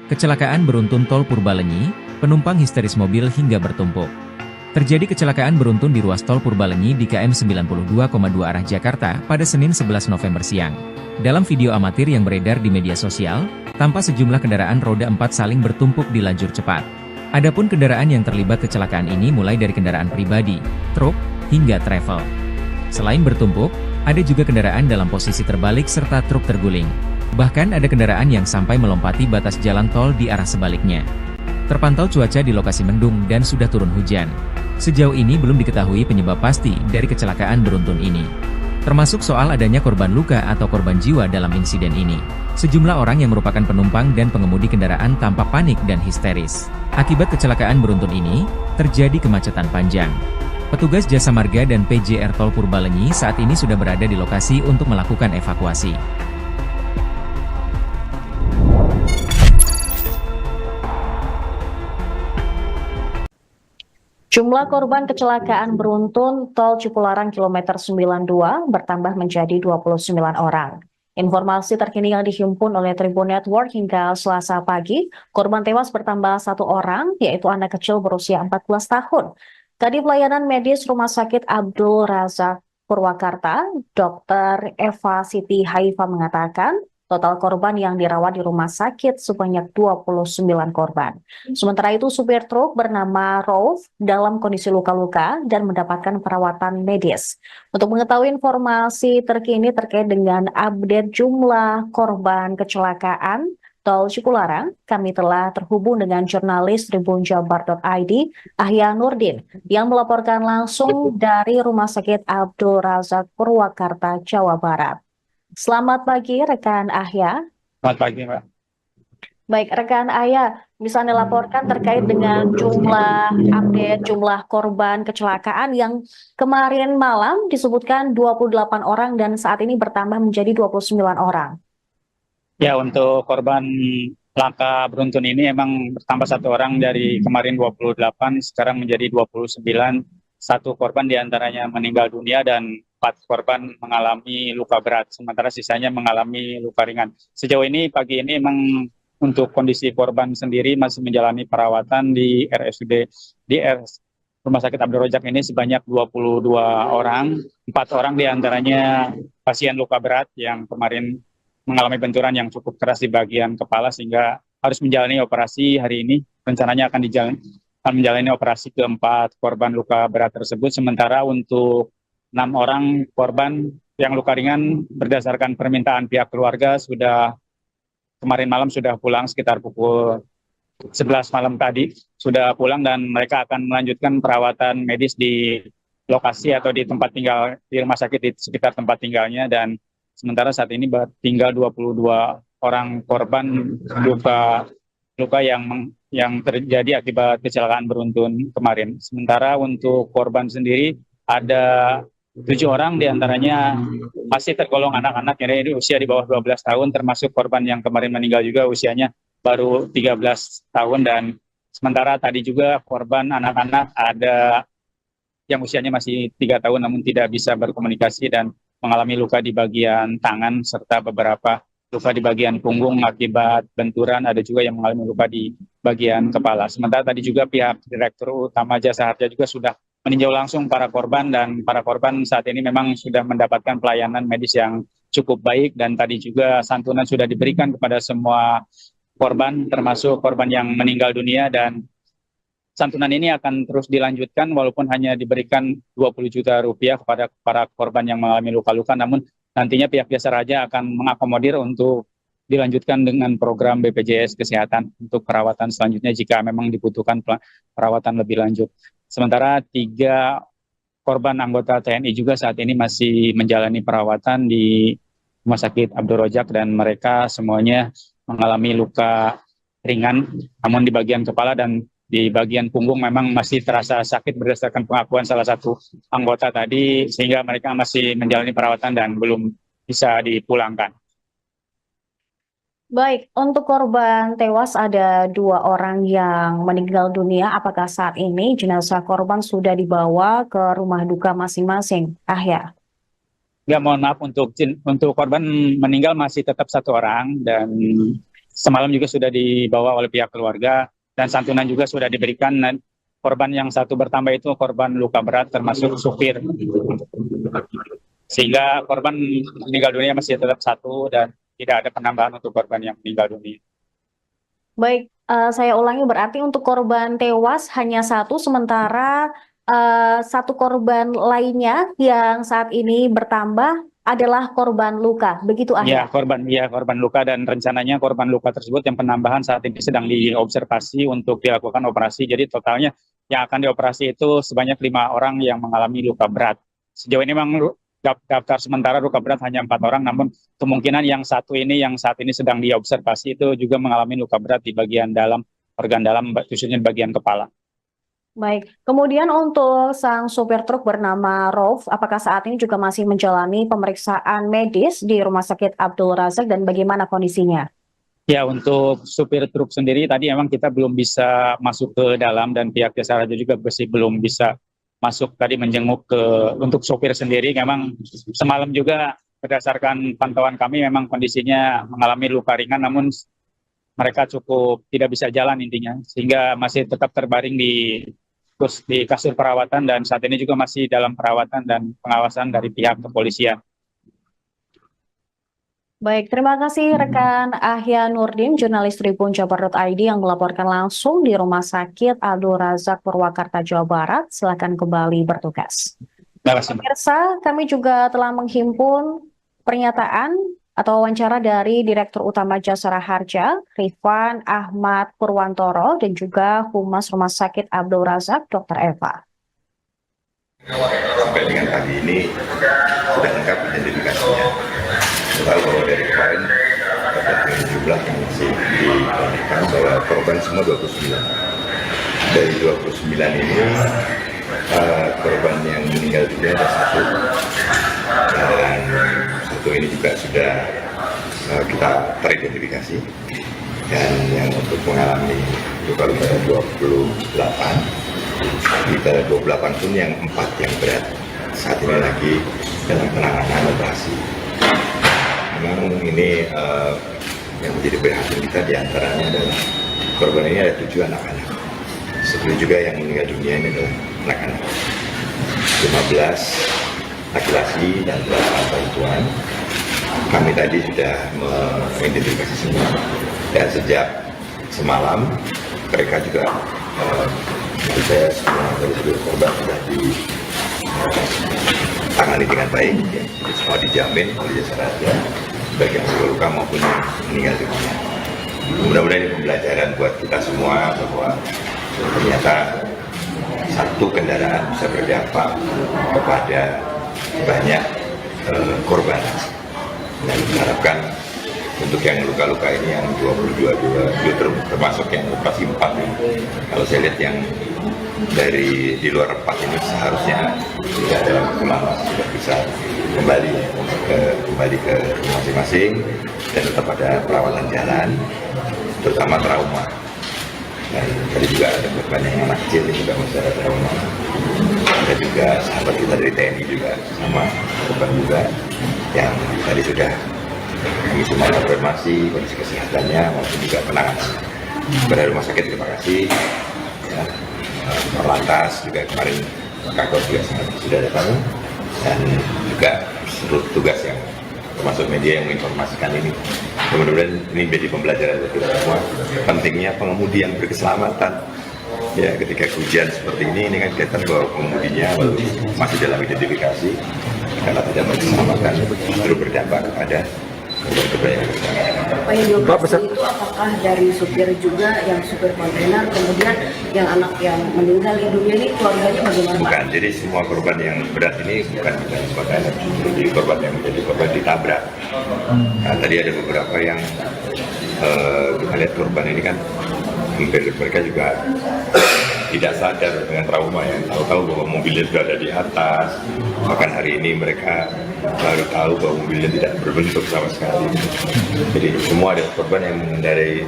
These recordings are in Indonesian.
Kecelakaan beruntun tol Purbalenyi, penumpang histeris mobil hingga bertumpuk. Terjadi kecelakaan beruntun di ruas tol Purbalenyi di KM 92,2 arah Jakarta pada Senin 11 November siang. Dalam video amatir yang beredar di media sosial, tampak sejumlah kendaraan roda 4 saling bertumpuk di lajur cepat. Adapun kendaraan yang terlibat kecelakaan ini mulai dari kendaraan pribadi, truk, hingga travel. Selain bertumpuk, ada juga kendaraan dalam posisi terbalik serta truk terguling. Bahkan ada kendaraan yang sampai melompati batas jalan tol di arah sebaliknya. Terpantau cuaca di lokasi mendung dan sudah turun hujan. Sejauh ini belum diketahui penyebab pasti dari kecelakaan beruntun ini, termasuk soal adanya korban luka atau korban jiwa dalam insiden ini. Sejumlah orang yang merupakan penumpang dan pengemudi kendaraan tampak panik dan histeris. Akibat kecelakaan beruntun ini, terjadi kemacetan panjang. Petugas Jasa Marga dan PJR Tol Purbalenyi saat ini sudah berada di lokasi untuk melakukan evakuasi. Jumlah korban kecelakaan beruntun tol Cipularang kilometer 92 bertambah menjadi 29 orang. Informasi terkini yang dihimpun oleh Tribun Network hingga Selasa pagi, korban tewas bertambah 1 orang, yaitu anak kecil berusia 14 tahun. Kadif Pelayanan Medis Rumah Sakit Abdul Razak Purwakarta, Dr. Eva Siti Haifa mengatakan, total korban yang dirawat di rumah sakit sebanyak 29 korban. Sementara itu, supir truk bernama Rauf dalam kondisi luka-luka dan mendapatkan perawatan medis. Untuk mengetahui informasi terkini terkait dengan update jumlah korban kecelakaan tol Cipularang, kami telah terhubung dengan jurnalis tribunjabar.id, Ahya Nurdin, yang melaporkan langsung dari Rumah Sakit Abdul Razak Purwakarta, Jawa Barat. Selamat pagi, rekan Ahya. Selamat pagi, Mbak. Baik, rekan Ahya, bisa Anda laporkan terkait dengan update jumlah korban kecelakaan yang kemarin malam disebutkan 28 orang dan saat ini bertambah menjadi 29 orang. Ya, untuk korban laka beruntun ini emang bertambah 1 orang dari kemarin 28, sekarang menjadi 29. 1 korban diantaranya meninggal dunia dan 4 korban mengalami luka berat, sementara sisanya mengalami luka ringan. Sejauh ini pagi ini memang untuk kondisi korban sendiri masih menjalani perawatan di RSUD Rumah Sakit Abdul Razak ini sebanyak 22 orang, 4 orang diantaranya pasien luka berat yang kemarin mengalami benturan yang cukup keras di bagian kepala sehingga harus menjalani operasi hari ini. Rencananya akan menjalani operasi keempat korban luka berat tersebut. Sementara untuk 6 orang korban yang luka ringan berdasarkan permintaan pihak keluarga kemarin malam sudah pulang sekitar pukul 11 malam tadi sudah pulang dan mereka akan melanjutkan perawatan medis di lokasi atau di tempat tinggal di rumah sakit di sekitar tempat tinggalnya. Dan sementara saat ini tinggal 22 orang korban luka yang terjadi akibat kecelakaan beruntun kemarin. Sementara untuk korban sendiri ada 7 orang diantaranya masih tergolong anak-anak, ini usia di bawah 12 tahun, termasuk korban yang kemarin meninggal juga usianya baru 13 tahun. Dan sementara tadi juga korban anak-anak ada yang usianya masih 3 tahun namun tidak bisa berkomunikasi dan mengalami luka di bagian tangan serta beberapa luka di bagian punggung akibat benturan, ada juga yang mengalami luka di bagian kepala. Sementara tadi juga pihak Direktur Utama Jasa Harja juga sudah meninjau langsung para korban dan para korban saat ini memang sudah mendapatkan pelayanan medis yang cukup baik dan tadi juga santunan sudah diberikan kepada semua korban termasuk korban yang meninggal dunia dan santunan ini akan terus dilanjutkan walaupun hanya diberikan 20 juta rupiah kepada para korban yang mengalami luka-luka, namun nantinya pihak Jasa Raja akan mengakomodir untuk dilanjutkan dengan program BPJS Kesehatan untuk perawatan selanjutnya jika memang dibutuhkan perawatan lebih lanjut. Sementara 3 korban anggota TNI juga saat ini masih menjalani perawatan di Rumah Sakit Abdul Razak dan mereka semuanya mengalami luka ringan, namun di bagian kepala dan di bagian punggung memang masih terasa sakit berdasarkan pengakuan salah satu anggota tadi, sehingga mereka masih menjalani perawatan dan belum bisa dipulangkan. Baik, untuk korban tewas ada 2 orang yang meninggal dunia. Apakah saat ini jenazah korban sudah dibawa ke rumah duka masing-masing? Ahya. Ya, mohon maaf, untuk korban meninggal masih tetap 1 orang dan semalam juga sudah dibawa oleh pihak keluarga dan santunan juga sudah diberikan. Dan korban yang satu bertambah itu korban luka berat termasuk supir. Sehingga korban meninggal dunia masih tetap satu dan tidak ada penambahan untuk korban yang meninggal dunia. Baik, saya ulangi berarti untuk korban tewas hanya satu, sementara satu korban lainnya yang saat ini bertambah adalah korban luka, begitu Ya, Ahya? korban luka dan rencananya korban luka tersebut yang penambahan saat ini sedang diobservasi untuk dilakukan operasi. Jadi totalnya yang akan dioperasi itu sebanyak 5 orang yang mengalami luka berat. Sejauh ini memang daftar sementara luka berat hanya 4 orang, namun kemungkinan yang satu ini yang saat ini sedang diobservasi itu juga mengalami luka berat di bagian dalam, organ dalam, khususnya di bagian kepala. Baik, kemudian untuk sang supir truk bernama Rauf, apakah saat ini juga masih menjalani pemeriksaan medis di Rumah Sakit Abdul Razak dan bagaimana kondisinya? Ya, untuk supir truk sendiri tadi memang kita belum bisa masuk ke dalam dan pihak jasa raja juga masih belum bisa masuk tadi menjenguk untuk supir sendiri. Memang semalam juga berdasarkan pantauan kami memang kondisinya mengalami luka ringan, namun mereka cukup tidak bisa jalan intinya, sehingga masih tetap terbaring di kasur perawatan dan saat ini juga masih dalam perawatan dan pengawasan dari pihak kepolisian. Baik, terima kasih rekan Ahya Nurdin, jurnalis Tribun Jabar.id yang melaporkan langsung di Rumah Sakit Abdul Razak Purwakarta, Jawa Barat. Silakan kembali bertugas. Terima kasih. Pemirsa, kami juga telah menghimpun pernyataan atau wawancara dari Direktur Utama Jasara Harja, Rifan Ahmad Purwantoro, dan juga Humas Rumah Sakit Abdul Razak, Dr. Eva. Sampai dengan pagi ini sudah lengkap identifikasinya. Tahu bahwa dari kemarin terkait dengan jumlah yang masih diberikan bahwa korban semua 29. Dari 29 ini korban yang meninggal dunia ada satu, dan satu ini juga sudah kita teridentifikasi, dan yang untuk mengalami luka-luka 28. Di 28 pun yang 4 yang berat saat ini lagi dalam penanganan operasi. Memang ini yang menjadi perhatian kita diantaranya adalah korban ini ada 7 anak-anak. Seperti juga yang meninggal dunia ini adalah anak-anak. 15 laki-laki dan 8 perempuan. Kami tadi sudah mengidentifikasi semua, dan sejak semalam mereka juga saya semua dari seluruh korban sudah ditangani dengan baik, ya. Semua dijamin oleh jasa raja, baik yang luka maupun yang meninggal dunia. Mudah-mudahan ini pembelajaran buat kita semua bahwa ternyata satu kendaraan bisa berdampak kepada banyak korban. Dan diharapkan untuk yang luka-luka ini yang 22 termasuk yang operasi 4 nih. Kalau saya lihat yang dari di luar 4 ini seharusnya tidak dalam lama sudah bisa kembali ke masing-masing dan tetap ada perawatan jalan, terutama trauma. Dan tadi juga ada korban yang anak kecil ini juga masih ada trauma. Ada juga sahabat kita dari TNI juga sama korban juga yang tadi sudah kami semua konfirmasi kondisi kesehatannya maupun juga penanganan. Kepada rumah sakit terima kasih. Ya, Lantas juga kemarin Kakor juga sudah datang, dan juga seluruh tugas yang termasuk media yang menginformasikan ini. Mudah-mudahan ini menjadi pembelajaran buat kita semua. Pentingnya pengemudi yang berkeselamatan. Ya, ketika hujan seperti ini kan kelihatan bahwa pengemudinya masih dalam identifikasi karena tidak berkeselamatan, justru berdampak kepada Pak, yang dioperasi itu apakah dari supir juga, yang supir kontainer, kemudian yang anak yang meninggal dunia ini keluarganya bagaimana? Bukan, jadi semua korban yang berat ini bukan dari kontainer, jadi korban yang menjadi korban ditabrak. Nah, tadi ada beberapa yang kita lihat korban ini kan mereka juga tidak sadar dengan trauma, ya, tahu-tahu bahwa mobilnya berada di atas. Bahkan hari ini mereka baru tahu bahwa mobilnya tidak berbentuk sama sekali. Jadi semua ada korban yang mengendarai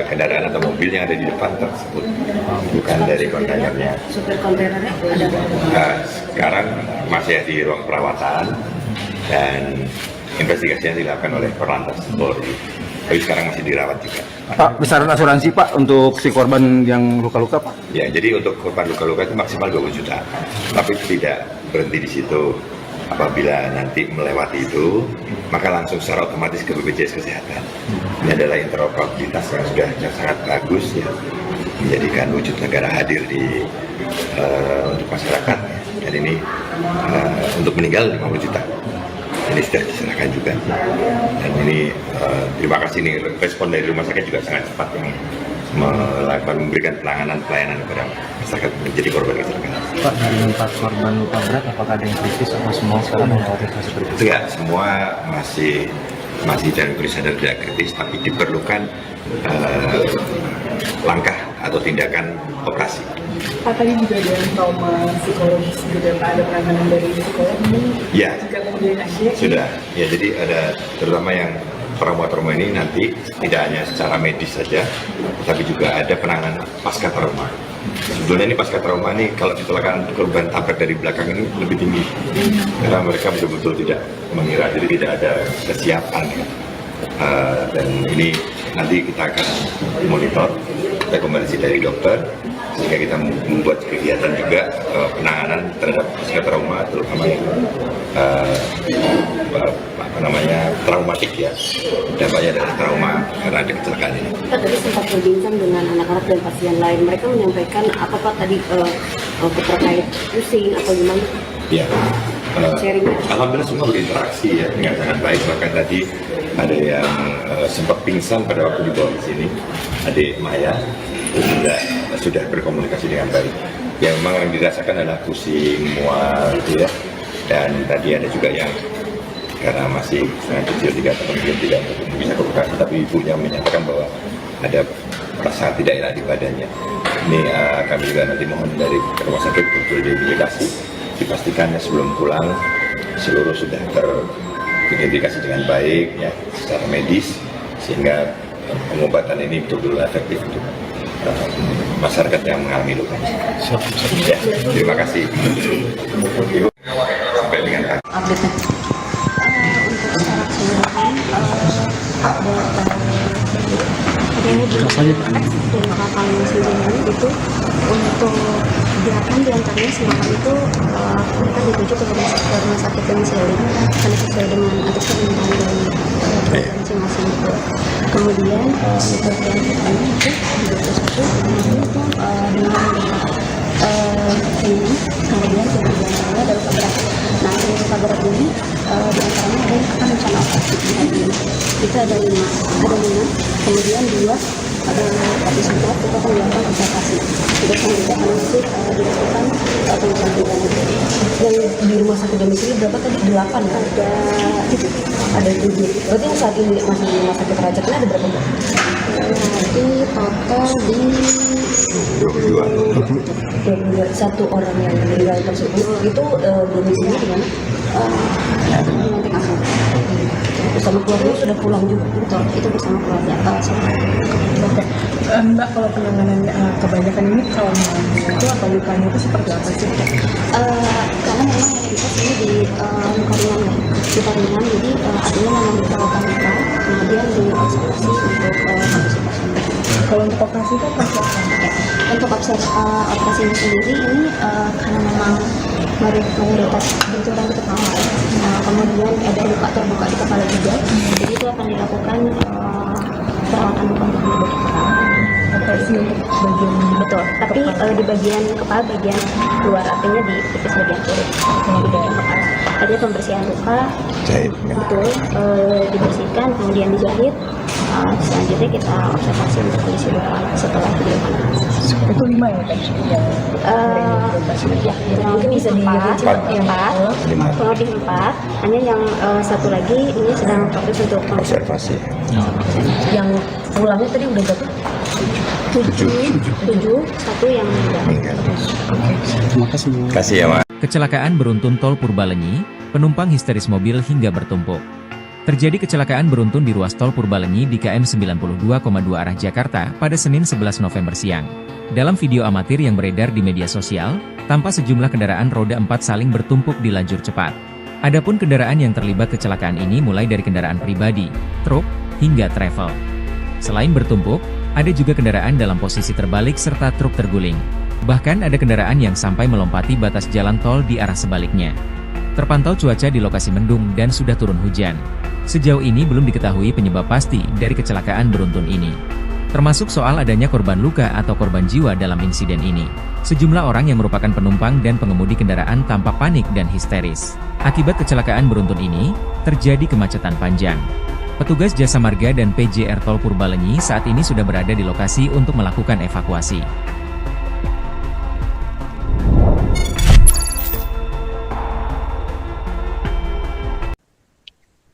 kendaraan atau mobil yang ada di depan tersebut, bukan dari kontainernya. Supir kontainernya ada? Sekarang masih di ruang perawatan dan investigasinya dilakukan oleh Korlantas Polri. tapi sekarang masih dirawat juga. Pak, besaran asuransi Pak untuk si korban yang luka-luka Pak? Ya, jadi untuk korban luka-luka itu maksimal 20 juta, tapi tidak berhenti di situ. Apabila nanti melewati itu, maka langsung secara otomatis ke BPJS Kesehatan. Ini adalah interoperabilitas yang sudah sangat bagus ya, menjadikan wujud negara hadir untuk masyarakat. Dan ini untuk meninggal 50 juta. Ini sudah diserahkan juga. Dan ini terima kasih nih, respon dari rumah sakit juga sangat cepat yang memberikan pelayanan kepada masyarakat menjadi korban kecelakaan. Pak, dari 4 korban luka berat, apakah ada yang kritis atau semua sekarang melewati fase kritis? Tidak, semua masih dalam kondisi sadar tidak kritis, tapi diperlukan langkah atau tindakan operasi. Pak, tadi juga ada trauma psikologis juga, Pak, ada penanganan dari psikolog ini? Ya, Jika kemudian akhirnya sudah. Ya, jadi ada terutama yang trauma ini nanti tidak hanya secara medis saja, tapi juga ada penanganan pasca trauma. Sebetulnya ini pasca trauma ini kalau kecelakaan korban tabrak dari belakang ini lebih tinggi, karena mereka betul-betul tidak mengira, jadi tidak ada kesiapan. Dan ini nanti kita akan monitor rekomendasi dari dokter, sehingga kita membuat kegiatan juga penanganan terhadap pasca trauma, terutama yang traumatik ya, dampaknya adalah trauma karena ada kecelakaan ini. Kita tadi sempat berbincang dengan anak-anak dan pasien lain, mereka menyampaikan apa Pak tadi terkait pusing atau gimana? Ya, alhamdulillah semua berinteraksi ya dengan sangat baik. Bahkan tadi ada yang sempat pingsan pada waktu dibawa ke sini, adik Maya sudah berkomunikasi dengan baik. Yang memang yang dirasakan adalah pusing, mual gitu ya. Dan tadi ada juga yang karena masih sangat kecil 3 tahun belum tidak bisa komunikasi, tapi ibunya menyatakan bahwa ada rasa tidak enak di badannya. Ini kami juga nanti mohon dari rumah sakit untuk diidentifikasi, dipastikannya sebelum pulang seluruh sudah teridentifikasi dengan baik ya secara medis, sehingga pengobatan ini betul-betul efektif untuk masyarakat yang mengalami luka. Ya, terima kasih. Sampai dengan Update-nya. Untuk secara keseluruhan dan kapal sendiri itu untuk 8 diantaranya semalam itu mereka dirujuk ke rumah sakit Domisili karena sesuai dengan atas permintaan dari masing-masing itu. Kemudian di bagian pertama itu 21 itu dengan ini, kemudian di bagian lainnya ada luka berat. Nah, di luka berat ini diantaranya ada yang akan rencana operasi hari ini. Itu ada 5, kemudian 2 ada tapi sebentar kita akan dilakukan observasi. Tidak selanjutnya akan masih dilakukan pemeriksaan pidana. Yang di rumah sakit Domisili berapa tadi? 8 kan? Ada 7. Berarti yang saat ini masih di rumah sakit Rajak ini ada berapa? Berarti total di 21 orang yang meninggal tersebut. Itu domisili di mana? Nanti masuk. Bersama keluarga sudah pulang juga. Betul, itu bersama keluarga. Mbak, kalau penanganan kebanyakan ini trauma itu atau lukanya itu seperti apa sih? Karena memang kita sini di luka ringan ya, luka ringan, jadi artinya memang diperlukan luka, kemudian diobservasi untuk pasien. Kalau untuk operasi itu apa? Untuk operasinya sendiri ini karena memang mayoritas benturan itu kepala, kemudian ada luka terbuka di kepala juga, jadi itu akan dilakukan perawatan luka untuk menutup kepala. Operasi untuk bagian Betul, tapi di bagian kepala bagian luar, artinya di tipis bagian kiri di bagian kepala. Artinya pembersihan luka, jahit. betul, dibersihkan, kemudian dijahit. Selanjutnya kita observasi untuk kondisi luka setelah dilakukan. itu 5 ya kan? Ya, mungkin bisa dirinci 4, kalau di 4, hanya yang satu lagi ini sedang fokus untuk Observasi. yang pulangnya tadi udah berapa? 7, 1 yang meninggal. Terima kasih. Terima kasih ya, Mas. Kecelakaan beruntun tol Purbalenyi, penumpang histeris mobil hingga bertumpuk. Terjadi kecelakaan beruntun di ruas tol Purbalenyi di KM 92,2 arah Jakarta pada Senin 11 November siang. Dalam video amatir yang beredar di media sosial, tampak sejumlah kendaraan roda 4 saling bertumpuk di lajur cepat. Adapun kendaraan yang terlibat kecelakaan ini mulai dari kendaraan pribadi, truk, hingga travel. Selain bertumpuk, ada juga kendaraan dalam posisi terbalik serta truk terguling. Bahkan ada kendaraan yang sampai melompati batas jalan tol di arah sebaliknya. Terpantau cuaca di lokasi mendung dan sudah turun hujan. Sejauh ini belum diketahui penyebab pasti dari kecelakaan beruntun ini. Termasuk soal adanya korban luka atau korban jiwa dalam insiden ini. Sejumlah orang yang merupakan penumpang dan pengemudi kendaraan tampak panik dan histeris. Akibat kecelakaan beruntun ini, terjadi kemacetan panjang. Petugas Jasa Marga dan PJR Tol Purbalenyi saat ini sudah berada di lokasi untuk melakukan evakuasi.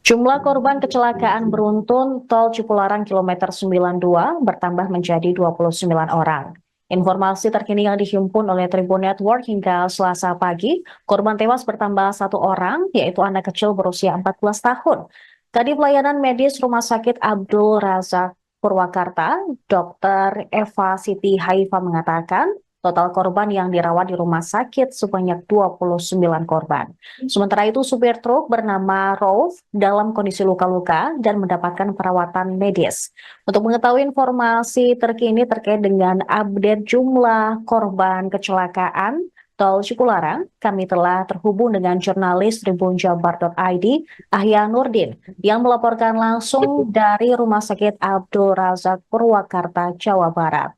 Jumlah korban kecelakaan beruntun tol Cipularang kilometer 92 bertambah menjadi 29 orang. Informasi terkini yang dihimpun oleh Tribun Network hingga Selasa pagi, korban tewas bertambah 1 orang, yaitu anak kecil berusia 14 tahun. Kadif Pelayanan Medis Rumah Sakit Abdul Razak Purwakarta, Dr. Eva Siti Haifa mengatakan, total korban yang dirawat di rumah sakit sebanyak 29 korban. Sementara itu, supir truk bernama Rauf dalam kondisi luka-luka dan mendapatkan perawatan medis. Untuk mengetahui informasi terkini terkait dengan update jumlah korban kecelakaan tol Cipularang, kami telah terhubung dengan jurnalis tribunjabar.id, Ahya Nurdin, yang melaporkan langsung dari Rumah Sakit Abdul Razak Purwakarta, Jawa Barat.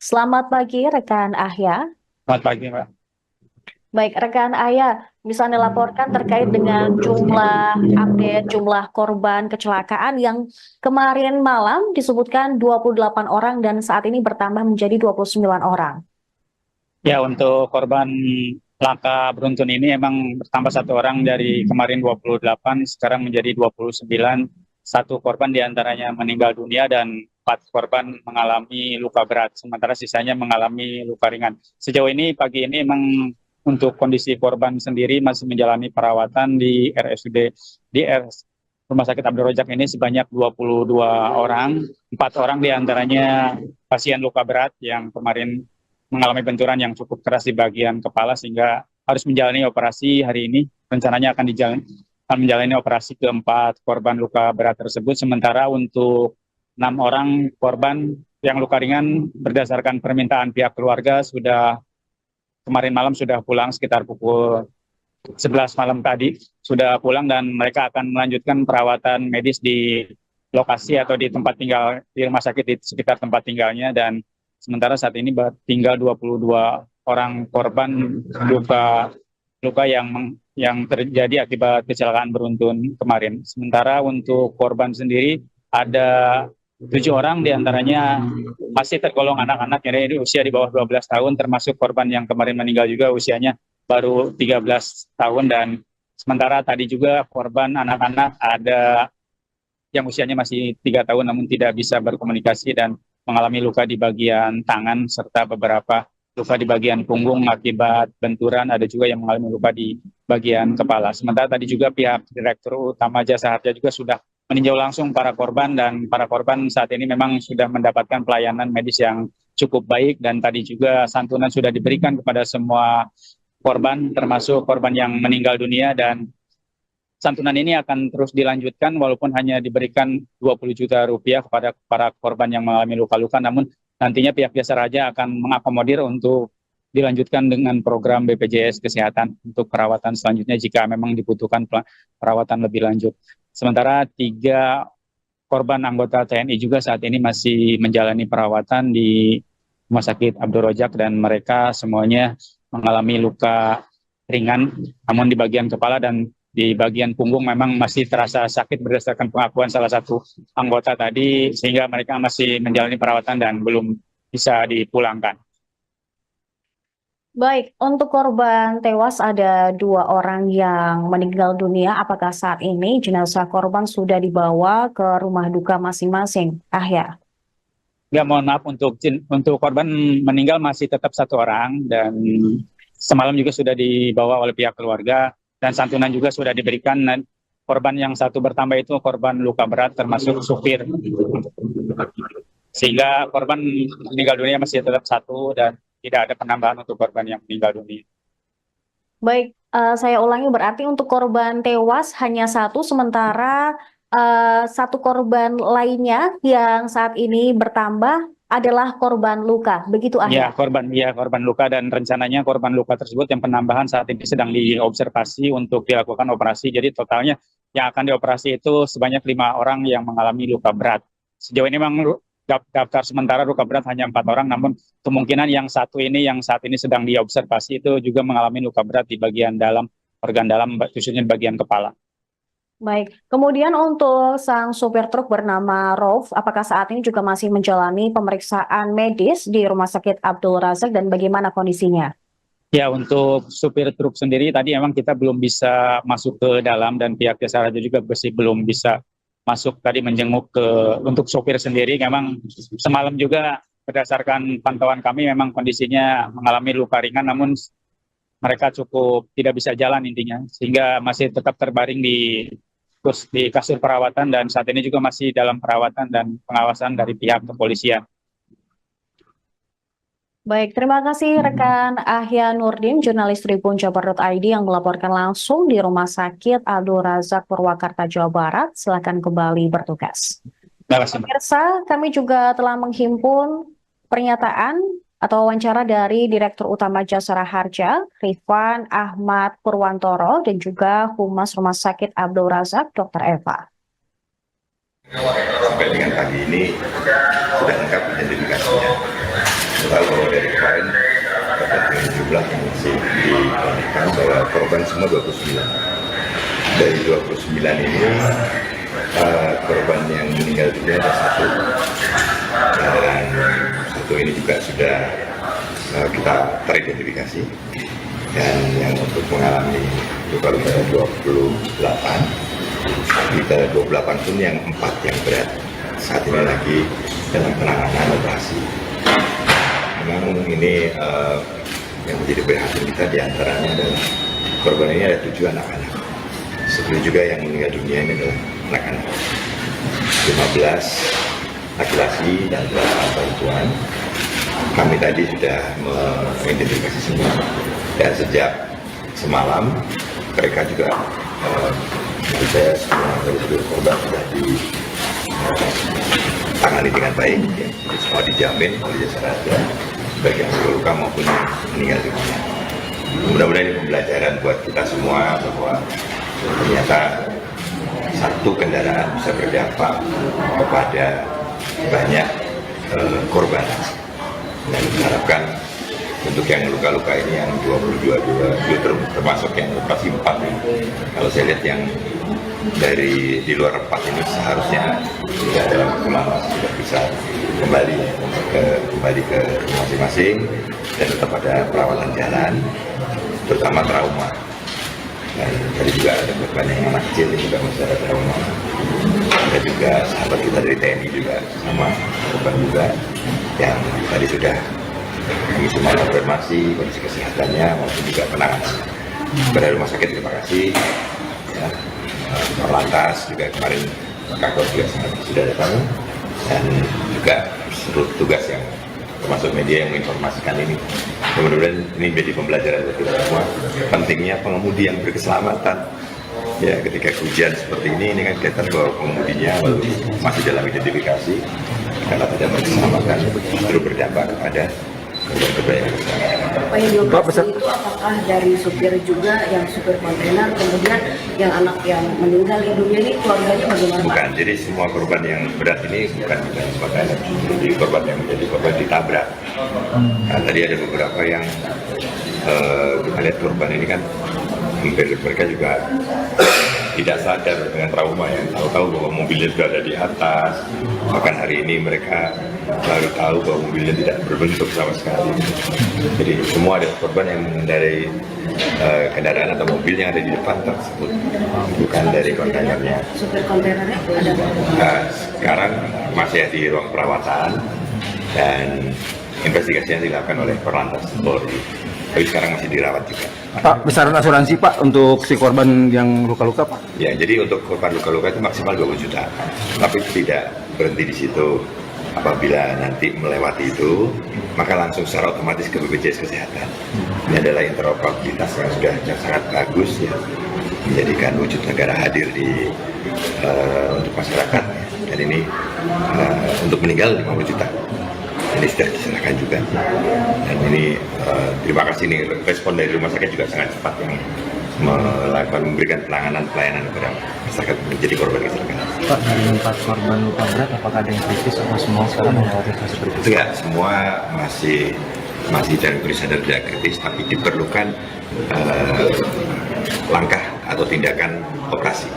Selamat pagi, rekan Ahya. Selamat pagi, Mbak. Baik, rekan Ahya, bisa dilaporkan terkait dengan update jumlah korban kecelakaan yang kemarin malam disebutkan 28 orang dan saat ini bertambah menjadi 29 orang. Ya, untuk korban laka beruntun ini emang bertambah 1 orang dari kemarin 28, sekarang menjadi 29. 1 korban diantaranya meninggal dunia dan 4 korban mengalami luka berat, sementara sisanya mengalami luka ringan. Sejauh ini, pagi ini memang untuk kondisi korban sendiri masih menjalani perawatan di RSUD, Rumah Sakit Abdul Razak ini sebanyak 22 orang, 4 orang diantaranya pasien luka berat yang kemarin mengalami benturan yang cukup keras di bagian kepala sehingga harus menjalani operasi hari ini. Rencananya akan menjalani operasi keempat korban luka berat tersebut, sementara untuk 6 orang korban yang luka ringan berdasarkan permintaan pihak keluarga kemarin malam sudah pulang sekitar pukul 11 malam tadi, sudah pulang dan mereka akan melanjutkan perawatan medis di lokasi atau di tempat tinggal di rumah sakit di sekitar tempat tinggalnya, dan sementara saat ini tinggal 22 orang korban luka yang terjadi akibat kecelakaan beruntun kemarin. Sementara untuk korban sendiri ada 7 orang diantaranya masih tergolong anak-anak, yang usia di bawah 12 tahun, termasuk korban yang kemarin meninggal juga usianya baru 13 tahun, dan sementara tadi juga korban anak-anak ada yang usianya masih 3 tahun namun tidak bisa berkomunikasi dan mengalami luka di bagian tangan serta beberapa luka di bagian punggung akibat benturan, ada juga yang mengalami luka di bagian kepala. Sementara tadi juga pihak Direktur Utama Jasa Harja juga sudah meninjau langsung para korban, dan para korban saat ini memang sudah mendapatkan pelayanan medis yang cukup baik, dan tadi juga santunan sudah diberikan kepada semua korban termasuk korban yang meninggal dunia, dan santunan ini akan terus dilanjutkan walaupun hanya diberikan 20 juta rupiah kepada para korban yang mengalami luka-luka, namun nantinya pihak Jasa Raja akan mengakomodir untuk dilanjutkan dengan program BPJS Kesehatan untuk perawatan selanjutnya jika memang dibutuhkan perawatan lebih lanjut. Sementara 3 korban anggota TNI juga saat ini masih menjalani perawatan di Rumah Sakit Abdul Razak dan mereka semuanya mengalami luka ringan, namun di bagian kepala dan di bagian punggung memang masih terasa sakit berdasarkan pengakuan salah satu anggota tadi, sehingga mereka masih menjalani perawatan dan belum bisa dipulangkan. Baik, untuk korban tewas ada 2 orang yang meninggal dunia. Apakah saat ini jenazah korban sudah dibawa ke rumah duka masing-masing? Ahya. Ya, mohon maaf, untuk korban meninggal masih tetap 1 orang, dan semalam juga sudah dibawa oleh pihak keluarga, dan santunan juga sudah diberikan. Dan korban yang 1 bertambah itu korban luka berat termasuk supir. Sehingga korban meninggal dunia masih tetap 1 dan tidak ada penambahan untuk korban yang meninggal dunia. Baik, saya ulangi, berarti untuk korban tewas hanya 1, sementara satu korban lainnya yang saat ini bertambah adalah korban luka, begitu Ya, Ahya? korban luka dan rencananya korban luka tersebut yang penambahan saat ini sedang diobservasi untuk dilakukan operasi. Jadi totalnya yang akan dioperasi itu sebanyak 5 orang yang mengalami luka berat. Sejauh ini memang daftar sementara luka berat hanya 4 orang, namun kemungkinan yang satu ini yang saat ini sedang diobservasi itu juga mengalami luka berat di bagian dalam, organ dalam, khususnya di bagian kepala. Baik, kemudian untuk sang supir truk bernama Rauf, apakah saat ini juga masih menjalani pemeriksaan medis di Rumah Sakit Abdul Razak dan bagaimana kondisinya? Ya, untuk supir truk sendiri tadi memang kita belum bisa masuk ke dalam dan pihak jasa raja juga masih belum bisa masuk tadi menjenguk ke untuk supir sendiri. Memang semalam juga berdasarkan pantauan kami memang kondisinya mengalami luka ringan, namun mereka cukup tidak bisa jalan intinya, sehingga masih tetap terbaring di kasur perawatan dan saat ini juga masih dalam perawatan dan pengawasan dari pihak kepolisian. Baik, terima kasih rekan Ahya Nurdin, jurnalis Tribun Jabar.id yang melaporkan langsung di Rumah Sakit Abdul Razak Purwakarta, Jawa Barat. Silakan kembali bertugas. Terima kasih. Pemirsa, kami juga telah menghimpun pernyataan atau wawancara dari Direktur Utama Jasara Harja, Rifan Ahmad Purwantoro, dan juga Humas Rumah Sakit Abdul Razak, Dr. Eva. Sampai dengan pagi ini sudah lengkap identifikasinya. Tahu bahwa dari kemarin terkait dengan jumlah yang masih dikatakan bahwa korban semua 29. Dari 29 ini korban yang meninggal dunia ada 1. Dan 1 ini juga sudah kita teridentifikasi. Dan yang untuk mengalami luka-luka 28. Kita 28 pun yang 4 yang berat. Saat ini lagi dalam penanganan operasi. Memang ini yang menjadi perhatian kita diantaranya adalah korban ini ada 7 anak-anak. Seperti juga yang meninggal dunia ini adalah anak-anak. 15 laki-laki dan 8 perempuan. Kami tadi sudah mengidentifikasi semua. Dan sejak semalam mereka juga saya semua dari seluruh korban sudah ditangani dengan baik, ya. Semua dijamin oleh jasa raja, baik yang luka maupun yang meninggal dunia. Mudah-mudahan ini pembelajaran buat kita semua bahwa ternyata satu kendaraan bisa berdampak kepada banyak korban. Dan diharapkan untuk yang luka-luka ini yang 22 termasuk yang operasi 4 ini. Kalau saya lihat yang dari di luar 4 ini seharusnya tidak dalam waktu lama sudah bisa kembali ke masing-masing dan tetap ada perawatan jalan, terutama trauma. Dan tadi juga ada korban yang anak kecil yang juga masih ada trauma. Ada juga sahabat kita dari TNI juga sama korban juga yang tadi sudah kami semua konfirmasi kondisi kesehatannya maupun juga penanganan. Pada rumah sakit terima kasih. Ya, Lantas juga kemarin Kakor juga sudah datang dan juga seluruh tugas yang termasuk media yang menginformasikan ini. Mudah-mudahan ini menjadi pembelajaran buat kita semua. Pentingnya pengemudi yang berkeselamatan. Ya, ketika hujan seperti ini kan kelihatan bahwa pengemudinya masih dalam identifikasi karena tidak berkeselamatan justru berdampak kepada kebaikan. Apa yang dioperasi itu apakah dari supir juga, yang supir kontainer, kemudian yang anak yang meninggal dunia ini keluarganya bagaimana? Bukan, jadi semua korban yang berat ini bukan kontainer, jadi korban yang menjadi korban ditabrak. Nah, tadi ada beberapa yang kita lihat korban ini kan hampir mereka juga tidak sadar dengan trauma, yang tahu-tahu bahwa mobilnya sudah ada di atas. Bahkan hari ini mereka baru tahu bahwa mobilnya tidak berbentuk sama sekali. Jadi semua ada korban yang mengendarai kendaraan atau mobil yang ada di depan tersebut, bukan dari kontainernya. Supir kontainernya ada? Sekarang masih di ruang perawatan dan investigasinya dilakukan oleh Korlantas Polri. Tapi sekarang masih dirawat juga. Pak, besaran asuransi Pak untuk si korban yang luka-luka Pak? Ya, jadi untuk korban luka-luka itu maksimal 20 juta. Tapi tidak berhenti di situ. Apabila nanti melewati itu, maka langsung secara otomatis ke BPJS Kesehatan. Ini adalah interoperabilitas yang sudah sangat bagus ya. menjadikan wujud negara hadir untuk masyarakat. Dan ini untuk meninggal 50 juta. Ini sudah diserahkan juga. Dan ini terima kasih nih, respon dari rumah sakit juga sangat cepat yang memberikan pelayanan kepada masyarakat menjadi korban kecelakaan. Pak, dari 4 korban luka berat, apakah ada yang kritis atau semua sekarang melewati fase kritis? Tidak, semua masih dalam kondisi sadar tidak kritis, tapi diperlukan langkah atau tindakan operasi.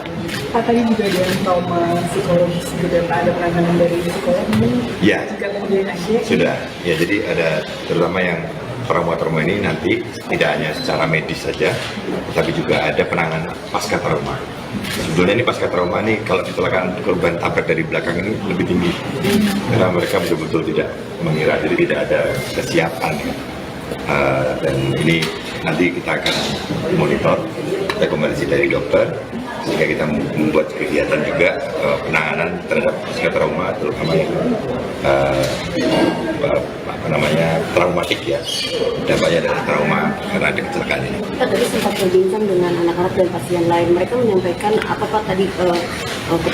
Pak, tadi juga ada yang trauma psikologis gitu, Pak, ada penanganan dari psikolog ini? Ya, Jika kemudian akhirnya sudah. Ya, jadi ada terutama yang trauma ini nanti tidak hanya secara medis saja, tapi juga ada penanganan pasca trauma. Sebetulnya ini pasca trauma ini kalau kecelakaan korban tabrak dari belakang ini lebih tinggi, karena mereka betul-betul tidak mengira, jadi tidak ada kesiapan. Dan ini nanti kita akan monitor rekomendasi dari dokter, sehingga kita membuat kegiatan juga penanganan terhadap pasca trauma, terutama yang traumatik ya, dampaknya dari trauma karena ada kecelakaan ini. Kita tadi sempat berbincang dengan anak-anak dan pasien lain, mereka menyampaikan apa Pak tadi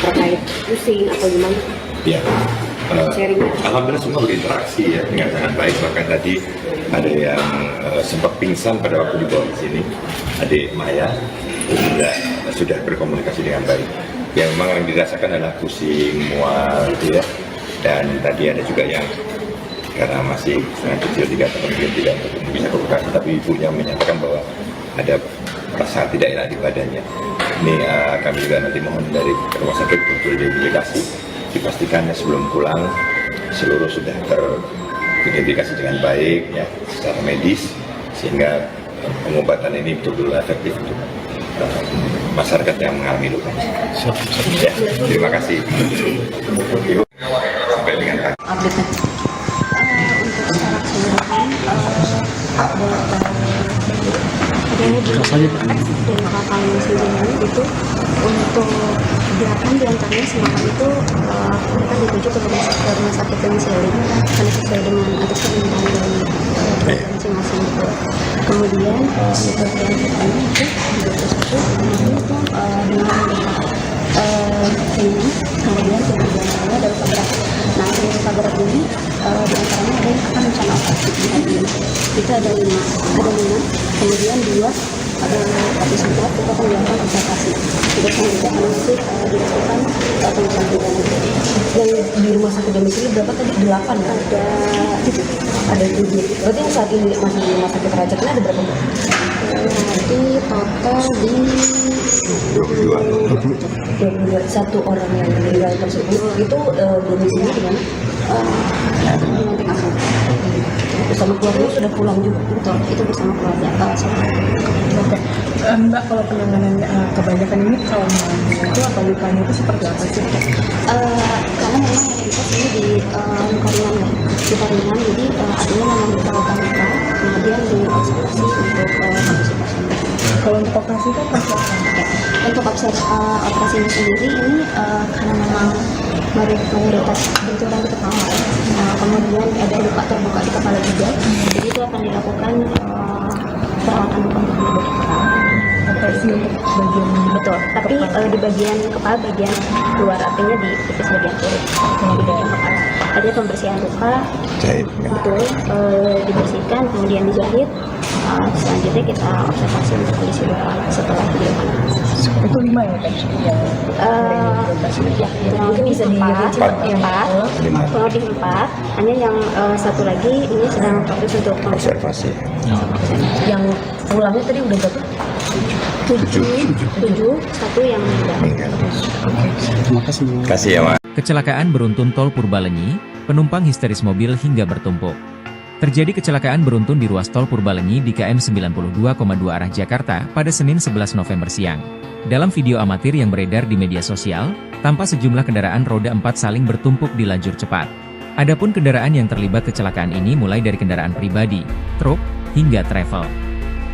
terkait pusing atau gimana? Ya, alhamdulillah semua berinteraksi ya dengan sangat baik. Bahkan tadi ada yang sempat pingsan pada waktu dibawa ke sini, adik Maya sudah berkomunikasi dengan baik. Yang memang yang dirasakan adalah pusing, mual gitu ya. Dan tadi ada juga yang karena masih sangat kecil 3 tahun mungkin tidak bisa komunikasi, tapi ibunya menyatakan bahwa ada rasa tidak enak di badannya. Ini kami juga nanti mohon dari rumah sakit untuk diidentifikasi, dipastikannya sebelum pulang seluruh sudah teridentifikasi dengan baik ya secara medis, sehingga pengobatan ini betul-betul efektif untuk masyarakat yang mengalami luka. Ya, terima kasih. Ibu, sampai dengan pagi. Dari kakak yang sendiri itu untuk kegiatan diantaranya semalam itu mereka dirujuk ke rumah sakit Pensiling karena sesuai dengan atas permintaan dari masing-masing itu. Kemudian di bagian pertama itu di 21 itu dengan ini kemudian sebagian lainnya dari tabrak. Nah, dari tabrak ini diantaranya ada yang akan rencana operasi itu ada 5, kemudian 2 ada satu sempat kita akan dilakukan observasi. Tidak selanjutnya akan masih dilakukan pemeriksaan pidana. Yang di rumah sakit domisili berapa tadi? 8 kan? Ada 7. Berarti yang saat ini masih di rumah sakit Raja ini ada berapa? Jadi total di 22. Satu orang yang meninggal tersebut itu domisili di mana? nanti masuk. Bersama keluarga sudah pulang juga. Betul, itu bersama keluarga. Oke. Mbak, kalau penanganan kebanyakan ini trauma itu atau lukanya itu seperti apa sih? Karena memang mayoritas ini di luka ringan ya, luka ringan, jadi artinya memang luka-luka, kemudian diobservasi untuk kondisi pasien. Kalau untuk operasi itu apa? Untuk operasinya sendiri ini karena memang mayoritas benturan di kepala, kemudian ada luka terbuka di kepala juga, jadi itu akan dilakukan perawatan luka untuk menutup kepala. Operasi untuk bagian Betul, tapi di bagian kepala bagian luar, artinya di tipis bagian kiri, di bagian kepala. Artinya pembersihan luka, betul, dibersihkan, kemudian dijahit. Selanjutnya kita observasi untuk kondisi luka setelah dilakukan. itu 5 ya kan? Mungkin bisa empat, kurang lebih 4. Hanya yang satu lagi ini sedang fokus untuk Observasi. yang pulangnya tadi udah berapa? 7, satu yang meninggal. Terima kasih ya, Mas. Kecelakaan beruntun tol Purbalenyi, penumpang histeris mobil hingga bertumpuk. Terjadi kecelakaan beruntun di ruas tol Purbalenyi di KM 92,2 arah Jakarta pada Senin 11 November siang. Dalam video amatir yang beredar di media sosial, tampak sejumlah kendaraan roda 4 saling bertumpuk di lajur cepat. Adapun kendaraan yang terlibat kecelakaan ini mulai dari kendaraan pribadi, truk, hingga travel.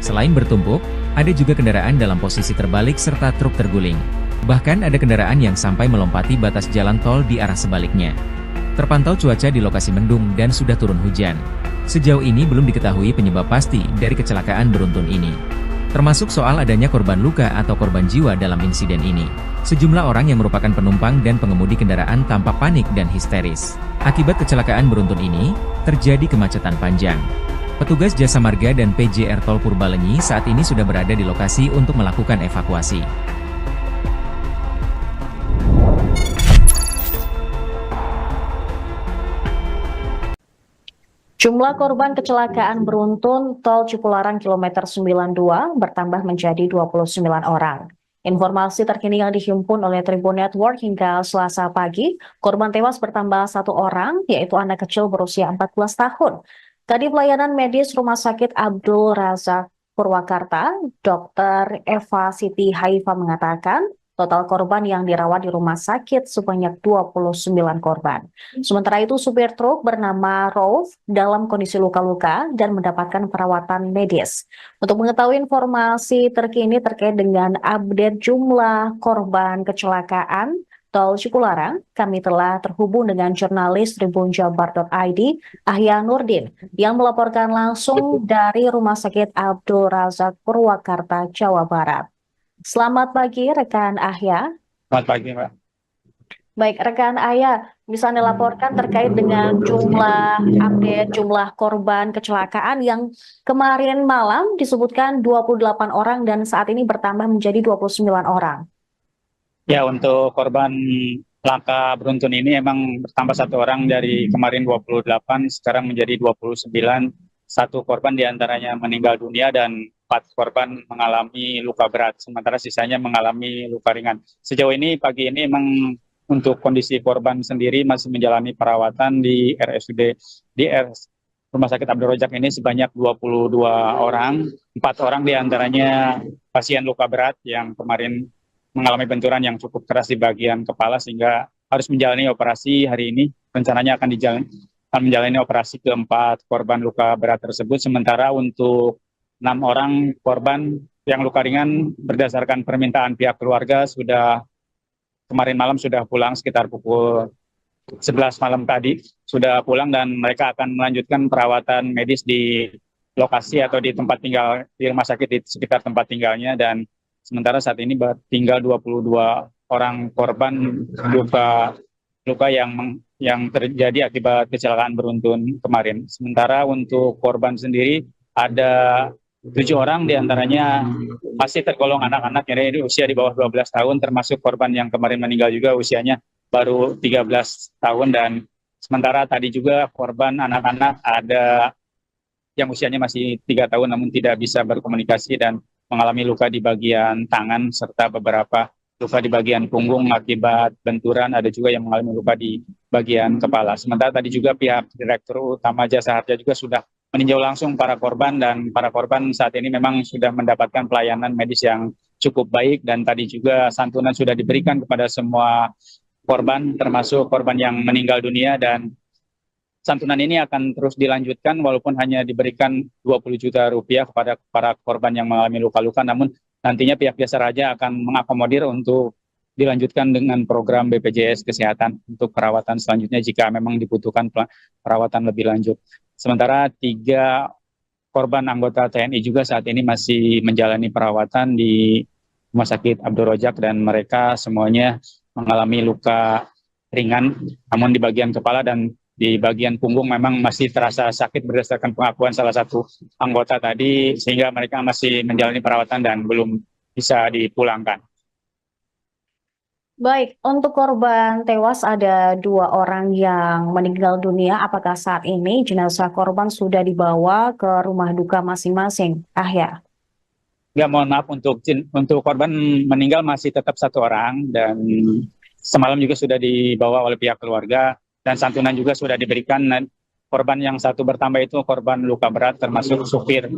Selain bertumpuk, ada juga kendaraan dalam posisi terbalik serta truk terguling. Bahkan ada kendaraan yang sampai melompati batas jalan tol di arah sebaliknya. Terpantau cuaca di lokasi mendung dan sudah turun hujan. Sejauh ini belum diketahui penyebab pasti dari kecelakaan beruntun ini. termasuk soal adanya korban luka atau korban jiwa dalam insiden ini. Sejumlah orang yang merupakan penumpang dan pengemudi kendaraan tampak panik dan histeris. Akibat kecelakaan beruntun ini, terjadi kemacetan panjang. Petugas Jasa Marga dan PJR Tol Purbalenyi saat ini sudah berada di lokasi untuk melakukan evakuasi. Jumlah korban kecelakaan beruntun tol Cipularang kilometer 92 bertambah menjadi 29 orang. Informasi terkini yang dihimpun oleh Tribun Network hingga Selasa pagi, korban tewas bertambah 1 orang, yaitu anak kecil berusia 14 tahun. Kadif Layanan Medis Rumah Sakit Abdul Razak Purwakarta, Dr. Eva Siti Haifa mengatakan, total korban yang dirawat di rumah sakit sebanyak 29 korban. Sementara itu, supir truk bernama Rauf dalam kondisi luka-luka dan mendapatkan perawatan medis. Untuk mengetahui informasi terkini terkait dengan update jumlah korban kecelakaan Tol Cipularang, kami telah terhubung dengan jurnalis tribunjabar.id, Ahya Nurdin, yang melaporkan langsung dari Rumah Sakit Abdul Razak Purwakarta, Jawa Barat. Selamat pagi, rekan Ahya. Selamat pagi, Mbak. Baik, rekan Ahya, bisa Anda laporkan terkait dengan update jumlah korban kecelakaan yang kemarin malam disebutkan 28 orang dan saat ini bertambah menjadi 29 orang. Ya, untuk korban laka beruntun ini emang bertambah 1 orang dari kemarin 28, sekarang menjadi 29. 1 korban diantaranya meninggal dunia dan 4 korban mengalami luka berat, sementara sisanya mengalami luka ringan. Sejauh ini pagi ini memang untuk kondisi korban sendiri masih menjalani perawatan di RSUD Rumah Sakit Abdul Razak ini sebanyak 22 orang, 4 orang diantaranya pasien luka berat yang kemarin mengalami benturan yang cukup keras di bagian kepala sehingga harus menjalani operasi hari ini. Rencananya akan menjalani operasi keempat korban luka berat tersebut, sementara untuk 6 orang korban yang luka ringan berdasarkan permintaan pihak keluarga kemarin malam sudah pulang sekitar pukul 11 malam tadi sudah pulang dan mereka akan melanjutkan perawatan medis di lokasi atau di tempat tinggal di rumah sakit di sekitar tempat tinggalnya, dan sementara saat ini tinggal 22 orang korban luka yang terjadi akibat kecelakaan beruntun kemarin. Sementara untuk korban sendiri ada 7 orang diantaranya masih tergolong anak-anak yang usia di bawah 12 tahun, termasuk korban yang kemarin meninggal juga usianya baru 13 tahun, dan sementara tadi juga korban anak-anak ada yang usianya masih 3 tahun namun tidak bisa berkomunikasi dan mengalami luka di bagian tangan serta beberapa luka di bagian punggung akibat benturan, ada juga yang mengalami luka di bagian kepala. Sementara tadi juga pihak Direktur Utama Jasa Harja juga sudah meninjau langsung para korban, dan para korban saat ini memang sudah mendapatkan pelayanan medis yang cukup baik, dan tadi juga santunan sudah diberikan kepada semua korban termasuk korban yang meninggal dunia, dan santunan ini akan terus dilanjutkan walaupun hanya diberikan 20 juta rupiah kepada para korban yang mengalami luka-luka, namun nantinya pihak Jasa Raja akan mengakomodir untuk dilanjutkan dengan program BPJS Kesehatan untuk perawatan selanjutnya jika memang dibutuhkan perawatan lebih lanjut. Sementara 3 korban anggota TNI juga saat ini masih menjalani perawatan di Rumah Sakit Abdul Razak dan mereka semuanya mengalami luka ringan, namun di bagian kepala dan di bagian punggung memang masih terasa sakit berdasarkan pengakuan salah satu anggota tadi, sehingga mereka masih menjalani perawatan dan belum bisa dipulangkan. Baik, untuk korban tewas ada 2 orang yang meninggal dunia. Apakah saat ini jenazah korban sudah dibawa ke rumah duka masing-masing? Ahya. Ya, mohon maaf, untuk korban meninggal masih tetap 1 orang dan semalam juga sudah dibawa oleh pihak keluarga dan santunan juga sudah diberikan. Korban yang 1 bertambah itu korban luka berat termasuk supir.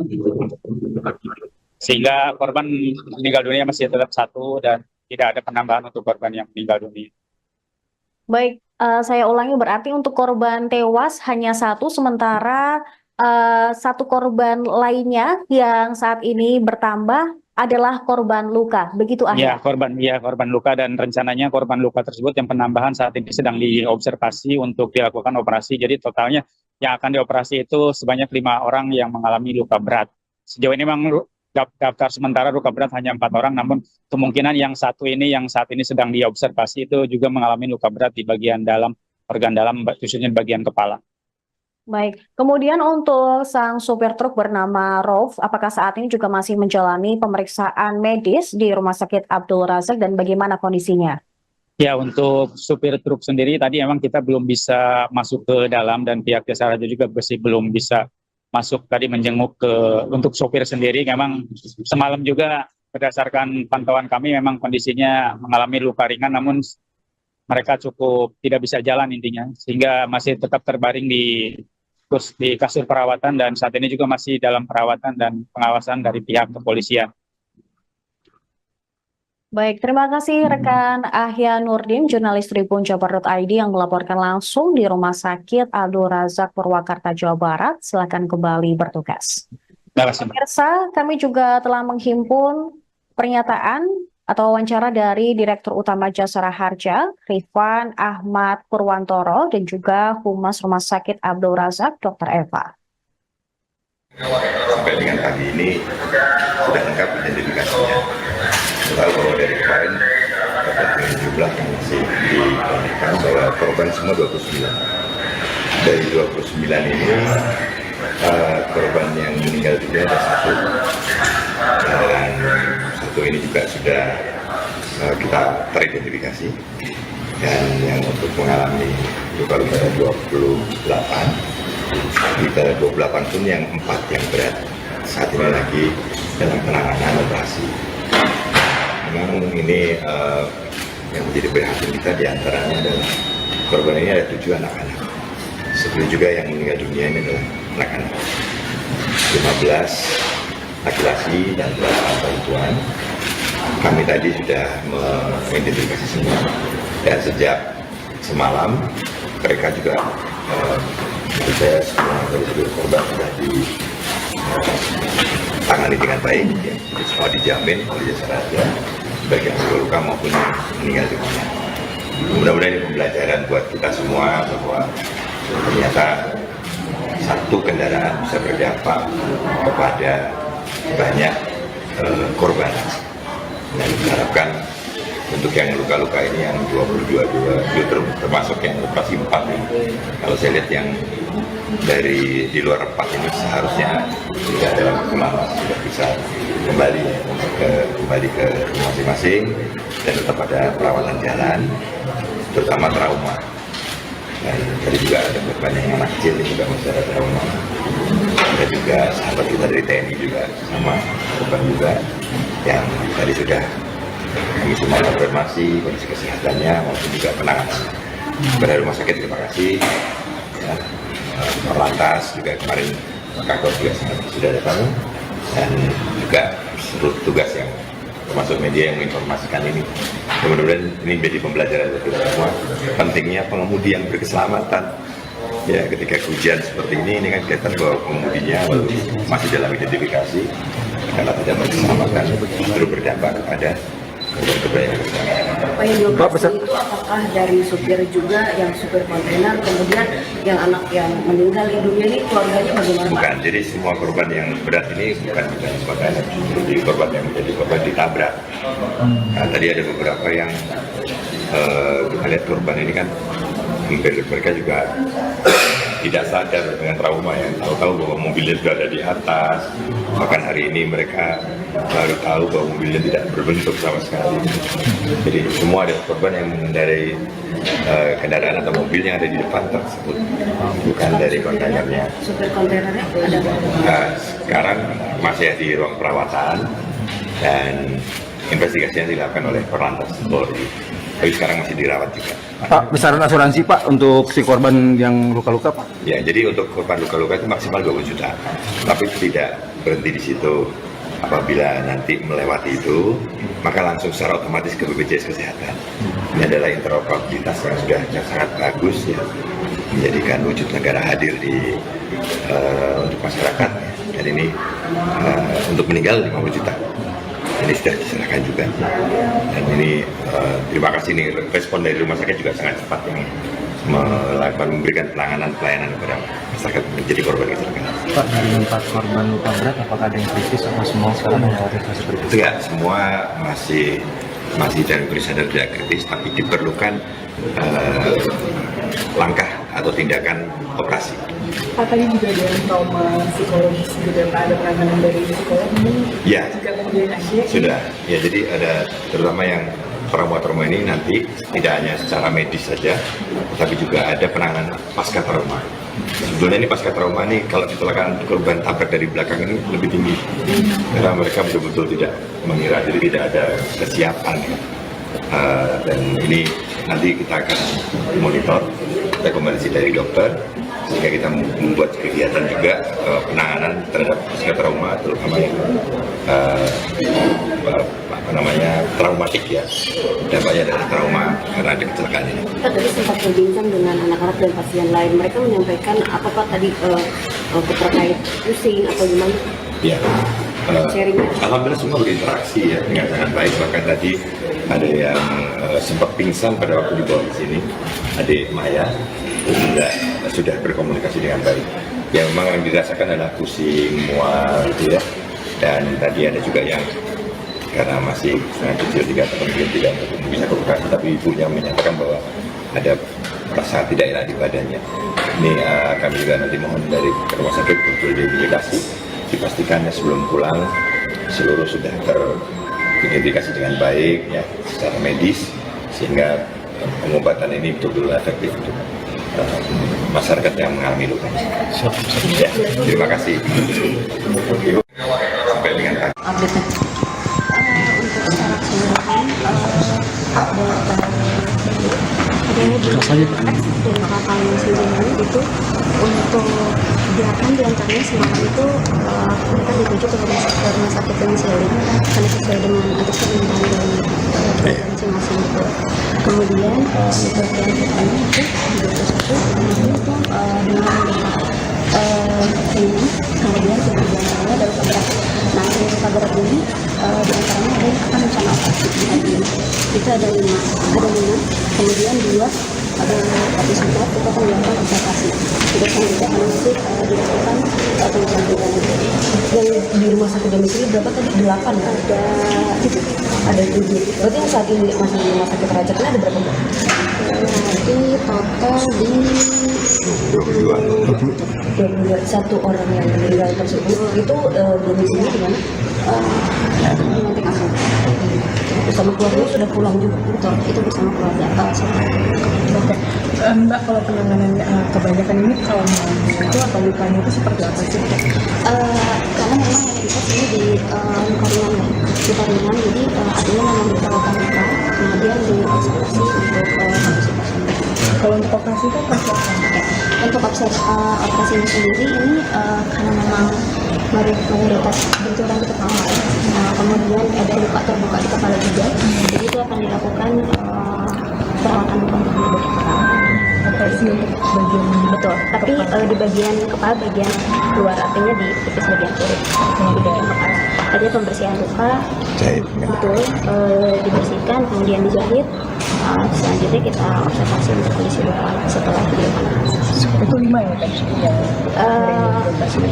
Sehingga korban meninggal dunia masih tetap 1 dan tidak ada penambahan untuk korban yang meninggal dunia. Baik, saya ulangi, berarti untuk korban tewas hanya 1, sementara 1 korban lainnya yang saat ini bertambah adalah korban luka, begitu Ahya? Korban luka, dan rencananya korban luka tersebut yang penambahan saat ini sedang diobservasi untuk dilakukan operasi. Jadi totalnya yang akan dioperasi itu sebanyak 5 orang yang mengalami luka berat. Sejauh ini memang daftar sementara luka berat hanya 4 orang, namun kemungkinan yang satu ini yang saat ini sedang diobservasi itu juga mengalami luka berat di bagian dalam, organ dalam, khususnya di bagian kepala. Baik, kemudian untuk sang supir truk bernama Rauf, apakah saat ini juga masih menjalani pemeriksaan medis di Rumah Sakit Abdul Razak dan bagaimana kondisinya? Ya, untuk supir truk sendiri tadi memang kita belum bisa masuk ke dalam dan pihak jasa raja juga masih belum bisa masuk tadi menjenguk untuk sopir sendiri. Memang semalam juga berdasarkan pantauan kami memang kondisinya mengalami luka ringan, namun mereka cukup tidak bisa jalan intinya, sehingga masih tetap terbaring di kasur perawatan dan saat ini juga masih dalam perawatan dan pengawasan dari pihak kepolisian. Baik, terima kasih rekan Ahya Nurdin, jurnalis Tribun Jabar.id yang melaporkan langsung di Rumah Sakit Abdul Razak Purwakarta, Jawa Barat. Silakan kembali bertugas. Pemirsa, kami juga telah menghimpun pernyataan atau wawancara dari Direktur Utama Jasara Harja, Rifan Ahmad Purwantoro, dan juga Humas Rumah Sakit Abdul Razak, Dr. Eva. Sampai dengan pagi ini sudah lengkap identifikasinya. Kita tahu bahwa dari kemarin terkait dengan jumlah yang masih dikonekan bahwa korban semua 29. Dari 29 ini korban yang meninggal dunia ada 1. Dan 1 ini juga sudah kita teridentifikasi. Dan yang untuk mengalami luka-luka ada 28. Kita 28 pun yang 4 yang berat. Saat ini lagi dalam penanganan operasi. Memang ini yang menjadi perhatian kita diantaranya adalah korban ini ada 7 anak-anak. Seperti juga yang meninggal dunia ini adalah anak-anak. 15 laki-laki dan 8 perempuan. Kami tadi sudah mengidentifikasi semua. Dan sejak semalam mereka juga saya semua dari seluruh korban sudah ditangani dengan baik, ya. Semua dijamin oleh jasa raja, baik yang luka maupun yang meninggal dunia. Mudah-mudahan ini pembelajaran buat kita semua bahwa ternyata satu kendaraan bisa berdampak kepada banyak korban. Dan diharapkan untuk yang luka-luka ini yang 22 termasuk yang operasi 4 ini. Kalau saya lihat yang dari di luar 4 ini seharusnya tidak dalam waktu lama sudah bisa kembali ke masing-masing dan tetap ada perawatan jalan, terutama trauma. Dan tadi juga ada korban yang anak kecil yang juga masih ada trauma. Ada juga sahabat kita dari TNI juga sama korban juga yang tadi sudah kami semua konfirmasi kondisi kesehatannya maupun juga penanganan. Kepada rumah sakit terima kasih. Ya, Korlantas juga kemarin Kakor juga sudah datang dan juga seluruh tugas yang termasuk media yang menginformasikan ini. Mudah-mudahan ini menjadi pembelajaran bagi kita semua. Pentingnya pengemudi yang berkeselamatan. Ya, ketika hujan seperti ini kan kelihatan bahwa pengemudinya masih dalam identifikasi karena tidak berkeselamatan justru berdampak kepada korban yang Pak, yang dioperasi itu apakah dari supir juga, yang supir kontainer, kemudian yang anak yang meninggal dunia ini keluarganya bagaimana? Bukan, jadi semua korban yang berat ini bukan kontainer, jadi korban yang menjadi korban ditabrak. Nah, tadi ada beberapa yang kita lihat korban ini kan mereka juga tidak sadar dengan trauma yang tahu-tahu bahwa mobilnya sudah ada di atas. Bahkan hari ini mereka baru tahu bahwa mobilnya tidak berbentuk sama sekali. Jadi semua ada korban yang mengendarai kendaraan atau mobil yang ada di depan tersebut, bukan dari kontainernya. Supir kontainernya ada berapa? Sekarang masih di ruang perawatan dan investigasi yang dilakukan oleh Korlantas Polri. Tapi sekarang masih dirawat juga. Pak, besaran asuransi Pak untuk si korban yang luka-luka Pak? Ya, jadi untuk korban luka-luka itu maksimal 20 juta. Tapi tidak berhenti di situ. Apabila nanti melewati itu, maka langsung secara otomatis ke BPJS Kesehatan. Ini adalah interoperabilitas yang sudah sangat bagus ya, menjadikan wujud negara hadir di untuk masyarakat. Dan ini untuk meninggal 50 juta. Ini sudah diserahkan juga. Dan ini terima kasih nih respon dari rumah sakit juga sangat cepat yang memberikan pelayanan kepada masyarakat menjadi korban kecelakaan. Pak, dari 4 korban luka berat, apakah ada yang kritis atau semua sekarang melewati fase kritis? Ya, semua masih dalam kondisi sadar tidak kritis, tapi diperlukan langkah atau tindakan operasi. Pak, tadi juga ada trauma psikologis juga, Pak, ada penanganan dari psikolog ini? Ya, Jika kemudian akhir sudah. Ya, jadi ada terutama yang trauma ini nanti tidak hanya secara medis saja, tapi juga ada penanganan pasca trauma. Sebetulnya ini pasca trauma ini kalau kecelakaan korban tabrak dari belakang ini lebih tinggi, karena mereka betul-betul tidak mengira, jadi tidak ada kesiapan. Dan ini nanti kita akan monitor rekomendasi dari dokter, sehingga kita membuat kegiatan juga penanganan terhadap pasca trauma, terutama yang traumatik ya, dampaknya dari trauma karena ada kecelakaan ini. Kita tadi sempat berbincang dengan anak-anak dan pasien lain, mereka menyampaikan apa Pak tadi terkait pusing atau gimana? Ya, alhamdulillah semua berinteraksi ya dengan sangat baik. Bahkan tadi ada yang sempat pingsan pada waktu dibawa ke sini, adik Maya sudah berkomunikasi dengan baik. Ya memang yang dirasakan adalah pusing, mual gitu ya. Dan tadi ada juga yang karena masih sangat kecil 3 tahun mungkin tidak bisa beroperasi, tapi ibunya menyatakan bahwa ada rasa tidak enak di badannya. Ini kami juga nanti mohon dari rumah sakit untuk diidentifikasi, dipastikannya sebelum pulang seluruh sudah teridentifikasi dengan baik ya secara medis, sehingga pengobatan ini betul-betul efektif untuk masyarakat yang mengalami luka. Ya, terima kasih. Ibu sampai dengan Untuk secara keseluruhan dari kapal sendiri itu untuk kegiatan diantaranya semalam itu mereka dituju ke rumah sakit Pensiling karena sesuai dengan atas permintaan dari masing-masing itu. Kemudian di bagian pertama itu di 21 itu dengan melihat ini, kemudian kemudian dari beberapa. Nah, yang luka berat ini diantaranya ada yang akan rencana operasi itu ada 5, kemudian 2 ada operasi singkat itu akan dilakukan observasi. Tidak selanjutnya akan masih dilakukan pemeriksaan pribadi. Yang di rumah sakit domisili berapa tadi? 8 kan? Ada 7. Berarti yang saat ini masih di rumah sakit Raja ada berapa? Berarti total di 22. 1 orang yang meninggal tersebut itu domisili di mana? Nanti kamu bersama keluarga sudah pulang juga, betul? Itu bersama keluarga. Oke. Mbak, kalau penanganan kebanyakan ini trauma itu atau lukanya itu seperti apa sih? Karena memang yang kita ini di luka ringan ya, luka ringan, jadi artinya memang luka-luka, kemudian diobservasi untuk kondisi pasien. Kalau untuk operasi itu apa? Untuk operasi ini sendiri ini karena memang mayoritas benturan di kepala ya. Kemudian ada luka terbuka di kepala juga, jadi itu akan dilakukan perawatan luka untuk di kepala. Operasi untuk bagian betul, tapi di bagian kepala bagian luar, artinya di tipis bagian kiri di bagian kepala. Ada pembersihan luka, betul, dibersihkan kemudian dijahit. Selanjutnya kita observasi untuk kondisi luka setelah dilakukan. itu 5 ya kan?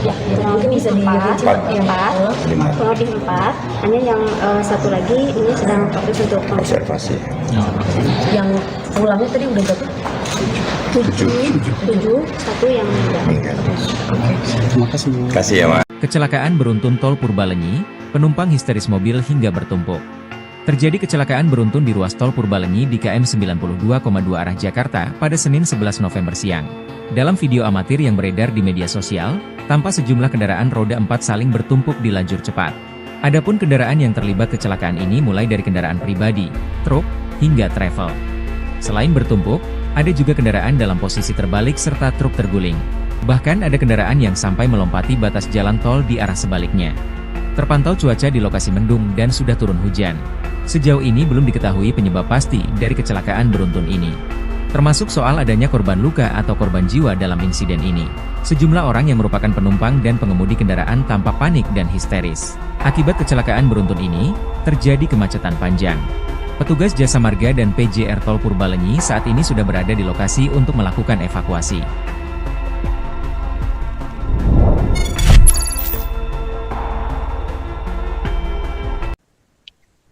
Ya, kurang lebih bisa 4, kurang lebih 4. Hanya yang satu lagi ini sedang fokus untuk observasi. Yang pulangnya tadi udah berapa? 7, 1 yang meninggal. Terima kasih ya Mas. Kecelakaan beruntun tol Purbalenyi, penumpang histeris mobil hingga bertumpuk. Terjadi kecelakaan beruntun di ruas tol Purbalenyi di KM 92,2 arah Jakarta pada Senin 11 November siang. Dalam video amatir yang beredar di media sosial, tampak sejumlah kendaraan roda 4 saling bertumpuk di lajur cepat. Adapun kendaraan yang terlibat kecelakaan ini mulai dari kendaraan pribadi, truk, hingga travel. Selain bertumpuk, ada juga kendaraan dalam posisi terbalik serta truk terguling. Bahkan ada kendaraan yang sampai melompati batas jalan tol di arah sebaliknya. Terpantau cuaca di lokasi mendung dan sudah turun hujan. Sejauh ini belum diketahui penyebab pasti dari kecelakaan beruntun ini, termasuk soal adanya korban luka atau korban jiwa dalam insiden ini. Sejumlah orang yang merupakan penumpang dan pengemudi kendaraan tampak panik dan histeris. Akibat kecelakaan beruntun ini, terjadi kemacetan panjang. Petugas Jasa Marga dan PJR Tol Purbalenyi saat ini sudah berada di lokasi untuk melakukan evakuasi.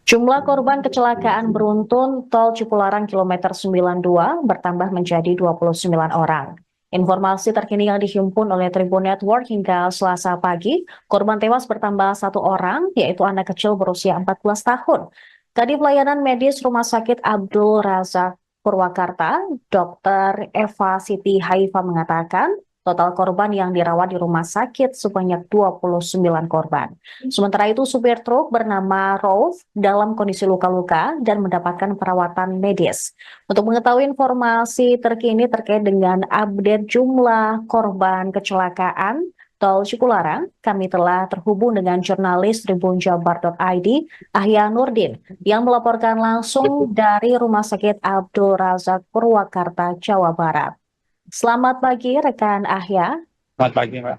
Jumlah korban kecelakaan beruntun tol Cipularang kilometer 92 bertambah menjadi 29 orang. Informasi terkini yang dihimpun oleh Tribun Network hingga Selasa pagi, korban tewas bertambah 1 orang, yaitu anak kecil berusia 14 tahun. Kadif Pelayanan Medis Rumah Sakit Abdul Razak Purwakarta, Dr. Eva Siti Haifa mengatakan, total korban yang dirawat di rumah sakit sebanyak 29 korban. Sementara itu, supir truk bernama Rauf dalam kondisi luka-luka dan mendapatkan perawatan medis. Untuk mengetahui informasi terkini terkait dengan update jumlah korban kecelakaan tol Cipularang, kami telah terhubung dengan jurnalis tribunjabar.id, Ahya Nurdin, yang melaporkan langsung dari Rumah Sakit Abdul Razak Purwakarta, Jawa Barat. Selamat pagi, rekan Ahya. Selamat pagi, Mbak.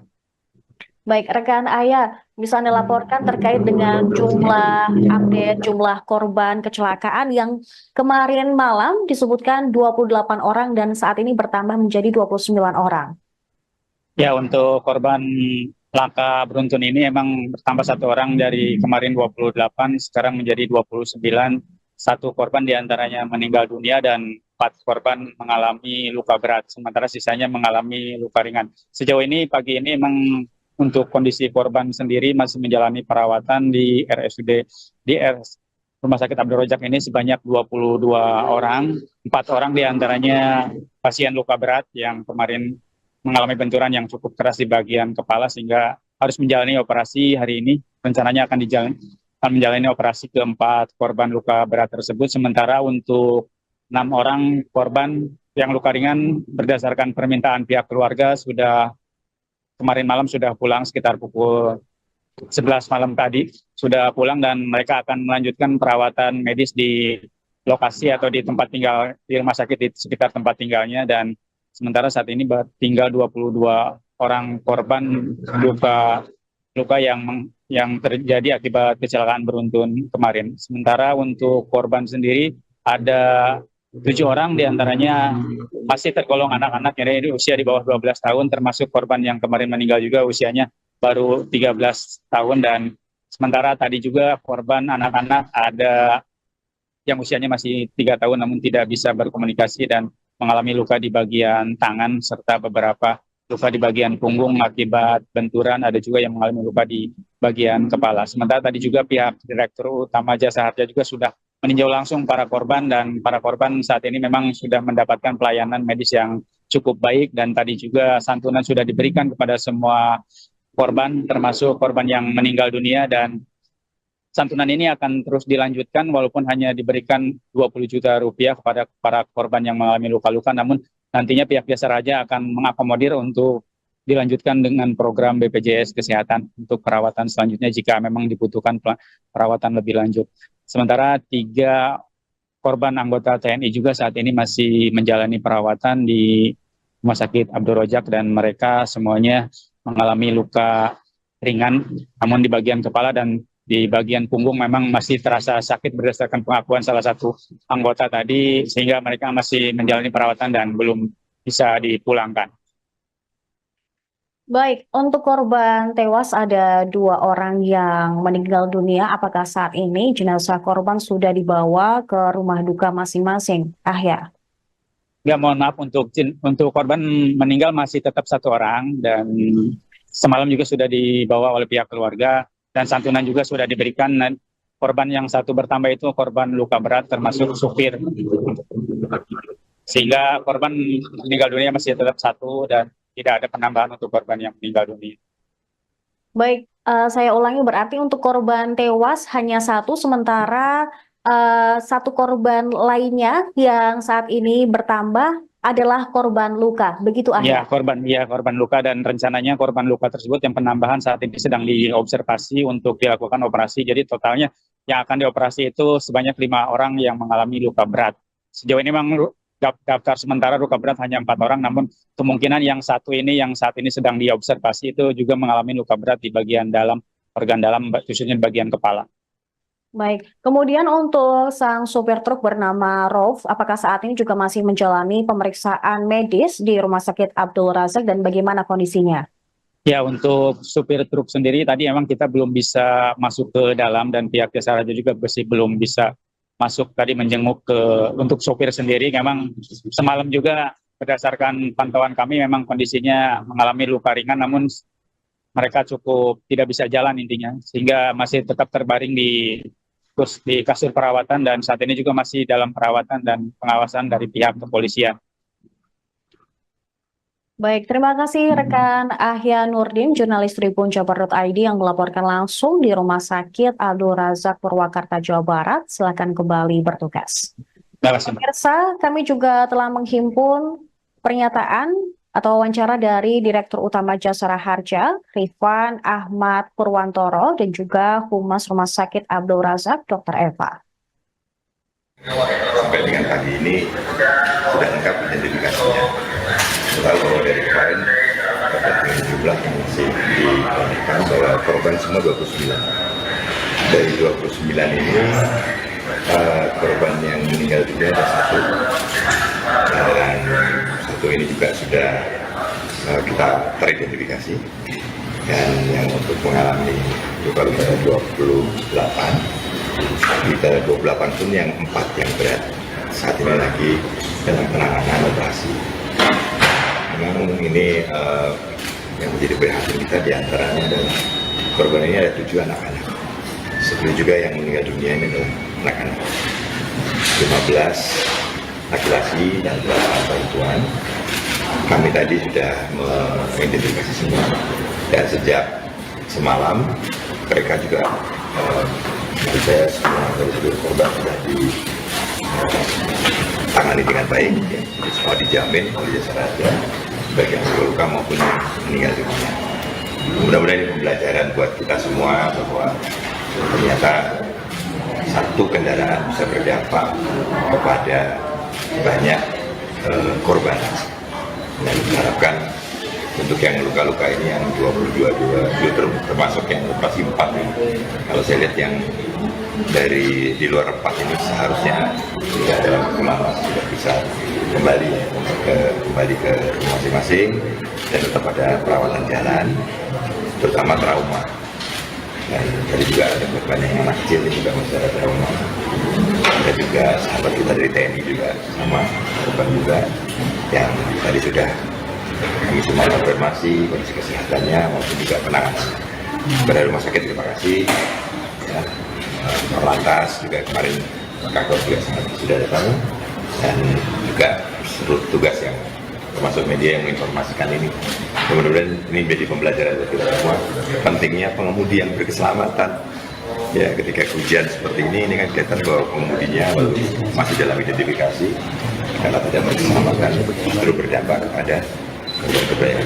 Baik, rekan Ahya, bisa Anda laporkan terkait dengan update jumlah korban kecelakaan yang kemarin malam disebutkan 28 orang dan saat ini bertambah menjadi 29 orang. Ya, untuk korban laka beruntun ini emang bertambah 1 orang dari kemarin 28, sekarang menjadi 29. 1 korban diantaranya meninggal dunia dan 4 korban mengalami luka berat, sementara sisanya mengalami luka ringan. Sejauh ini pagi ini memang untuk kondisi korban sendiri masih menjalani perawatan di RSUD Rumah Sakit Abdul Razak ini sebanyak 22 orang, 4 orang diantaranya pasien luka berat yang kemarin mengalami benturan yang cukup keras di bagian kepala sehingga harus menjalani operasi hari ini. Rencananya akan menjalani operasi ke-4 korban luka berat tersebut, sementara untuk 6 orang korban yang luka ringan berdasarkan permintaan pihak keluarga kemarin malam sudah pulang sekitar pukul 11 malam tadi, sudah pulang dan mereka akan melanjutkan perawatan medis di lokasi atau di tempat tinggal di rumah sakit di sekitar tempat tinggalnya. Dan sementara saat ini tinggal 22 orang korban luka yang terjadi akibat kecelakaan beruntun kemarin. Sementara untuk korban sendiri ada 7 orang diantaranya masih tergolong anak-anak, jadi usia di bawah 12 tahun, termasuk korban yang kemarin meninggal juga usianya baru 13 tahun. Dan sementara tadi juga korban anak-anak ada yang usianya masih 3 tahun namun tidak bisa berkomunikasi dan mengalami luka di bagian tangan serta beberapa luka di bagian punggung akibat benturan, ada juga yang mengalami luka di bagian kepala. Sementara tadi juga pihak Direktur Utama Jasa Harja juga sudah meninjau langsung para korban dan para korban saat ini memang sudah mendapatkan pelayanan medis yang cukup baik dan tadi juga santunan sudah diberikan kepada semua korban termasuk korban yang meninggal dunia dan santunan ini akan terus dilanjutkan walaupun hanya diberikan 20 juta rupiah kepada para korban yang mengalami luka-luka, namun nantinya pihak Jasa Raja akan mengakomodir untuk dilanjutkan dengan program BPJS Kesehatan untuk perawatan selanjutnya jika memang dibutuhkan perawatan lebih lanjut. Sementara 3 korban anggota TNI juga saat ini masih menjalani perawatan di Rumah Sakit Abdul Razak dan mereka semuanya mengalami luka ringan, namun di bagian kepala dan di bagian punggung memang masih terasa sakit berdasarkan pengakuan salah satu anggota tadi, sehingga mereka masih menjalani perawatan dan belum bisa dipulangkan. Baik, untuk korban tewas ada 2 orang yang meninggal dunia. Apakah saat ini jenazah korban sudah dibawa ke rumah duka masing-masing? Ahya. Ya, mohon maaf, untuk korban meninggal masih tetap 1 orang dan semalam juga sudah dibawa oleh pihak keluarga dan santunan juga sudah diberikan. Dan korban yang 1 bertambah itu korban luka berat termasuk supir. Sehingga korban meninggal dunia masih tetap 1 dan tidak ada penambahan untuk korban yang meninggal dunia. Baik, saya ulangi, berarti untuk korban tewas hanya 1, sementara 1 korban lainnya yang saat ini bertambah adalah korban luka, begitu Ahya? Ya, korban luka dan rencananya korban luka tersebut yang penambahan saat ini sedang diobservasi untuk dilakukan operasi. Jadi totalnya yang akan dioperasi itu sebanyak 5 orang yang mengalami luka berat. Sejauh ini memang daftar sementara luka berat hanya 4 orang, namun kemungkinan yang 1 ini yang saat ini sedang diobservasi itu juga mengalami luka berat di bagian dalam, organ dalam, khususnya di bagian kepala. Baik, kemudian untuk sang supir truk bernama Rauf, apakah saat ini juga masih menjalani pemeriksaan medis di Rumah Sakit Abdul Razak dan bagaimana kondisinya? Ya, untuk supir truk sendiri tadi memang kita belum bisa masuk ke dalam dan pihak jasa raja juga masih belum bisa masuk tadi menjenguk ke untuk supir sendiri. Memang semalam juga berdasarkan pantauan kami memang kondisinya mengalami luka ringan, namun mereka cukup tidak bisa jalan intinya, sehingga masih tetap terbaring di kasur perawatan dan saat ini juga masih dalam perawatan dan pengawasan dari pihak kepolisian. Baik, terima kasih rekan Ahya Nurdin, jurnalis Tribun Jabar.id yang melaporkan langsung di Rumah Sakit Abdul Razak Purwakarta, Jawa Barat. Silakan kembali bertugas. Terima kasih. Pemirsa, kami juga telah menghimpun pernyataan atau wawancara dari Direktur Utama Jasara Harja, Rifan Ahmad Purwantoro, dan juga Humas Rumah Sakit Abdul Razak, Dr. Eva. Sampai dengan pagi ini sudah lengkap identifikasinya. Kita tahu bahwa dari kemarin terkait dengan jumlah yang masih dikoneksikan bahwa korban semua 29. Dari 29 ini korban yang meninggal dunia ada 1. Dan 1 ini juga sudah kita teridentifikasi. Dan yang untuk mengalami luka-luka 28. Kita 28 pun yang 4 yang berat. Saat ini lagi dalam penanganan operasi. Memang ini yang menjadi perhatian kita diantaranya adalah korban ini ada 7 anak-anak. 10 juga yang meninggal dunia ini adalah anak-anak. 15 laki-laki dan 8 perempuan. Kami tadi sudah mengidentifikasi semua. Dan sejak semalam mereka juga saya semua dari seluruh korban sudah ditangani dengan baik, ya. Jadi semua dijamin oleh jasa raja, baik yang luka maupun yang meninggal dunia. Mudah-mudahan ini pembelajaran buat kita semua bahwa ternyata satu kendaraan bisa berdampak kepada banyak korban. Dan diharapkan untuk yang luka-luka ini yang 22 termasuk yang operasi 4 ini. Kalau saya lihat yang dari di luar 4 ini seharusnya sudah dalam lama sudah bisa kembali ke rumah masing-masing dan tetap ada perawatan jalan, terutama trauma. Dan tadi juga ada korban yang anak kecil ini juga masih ada trauma. Ada juga sahabat kita dari TNI juga sama korban juga yang tadi sudah kami semua konfirmasi kondisi kesehatannya maupun juga penanganan. Pada rumah sakit terima kasih. Ya, Lantas juga kemarin Kakor juga sudah datang dan juga seluruh tugas yang termasuk media yang menginformasikan ini. Mudah-mudahan ini menjadi pembelajaran bagi kita semua. Pentingnya pengemudi yang berkeselamatan. Ya, ketika hujan seperti ini kan kelihatan bahwa pengemudinya masih dalam identifikasi karena tidak berkeselamatan justru berdampak kepada korban-korban.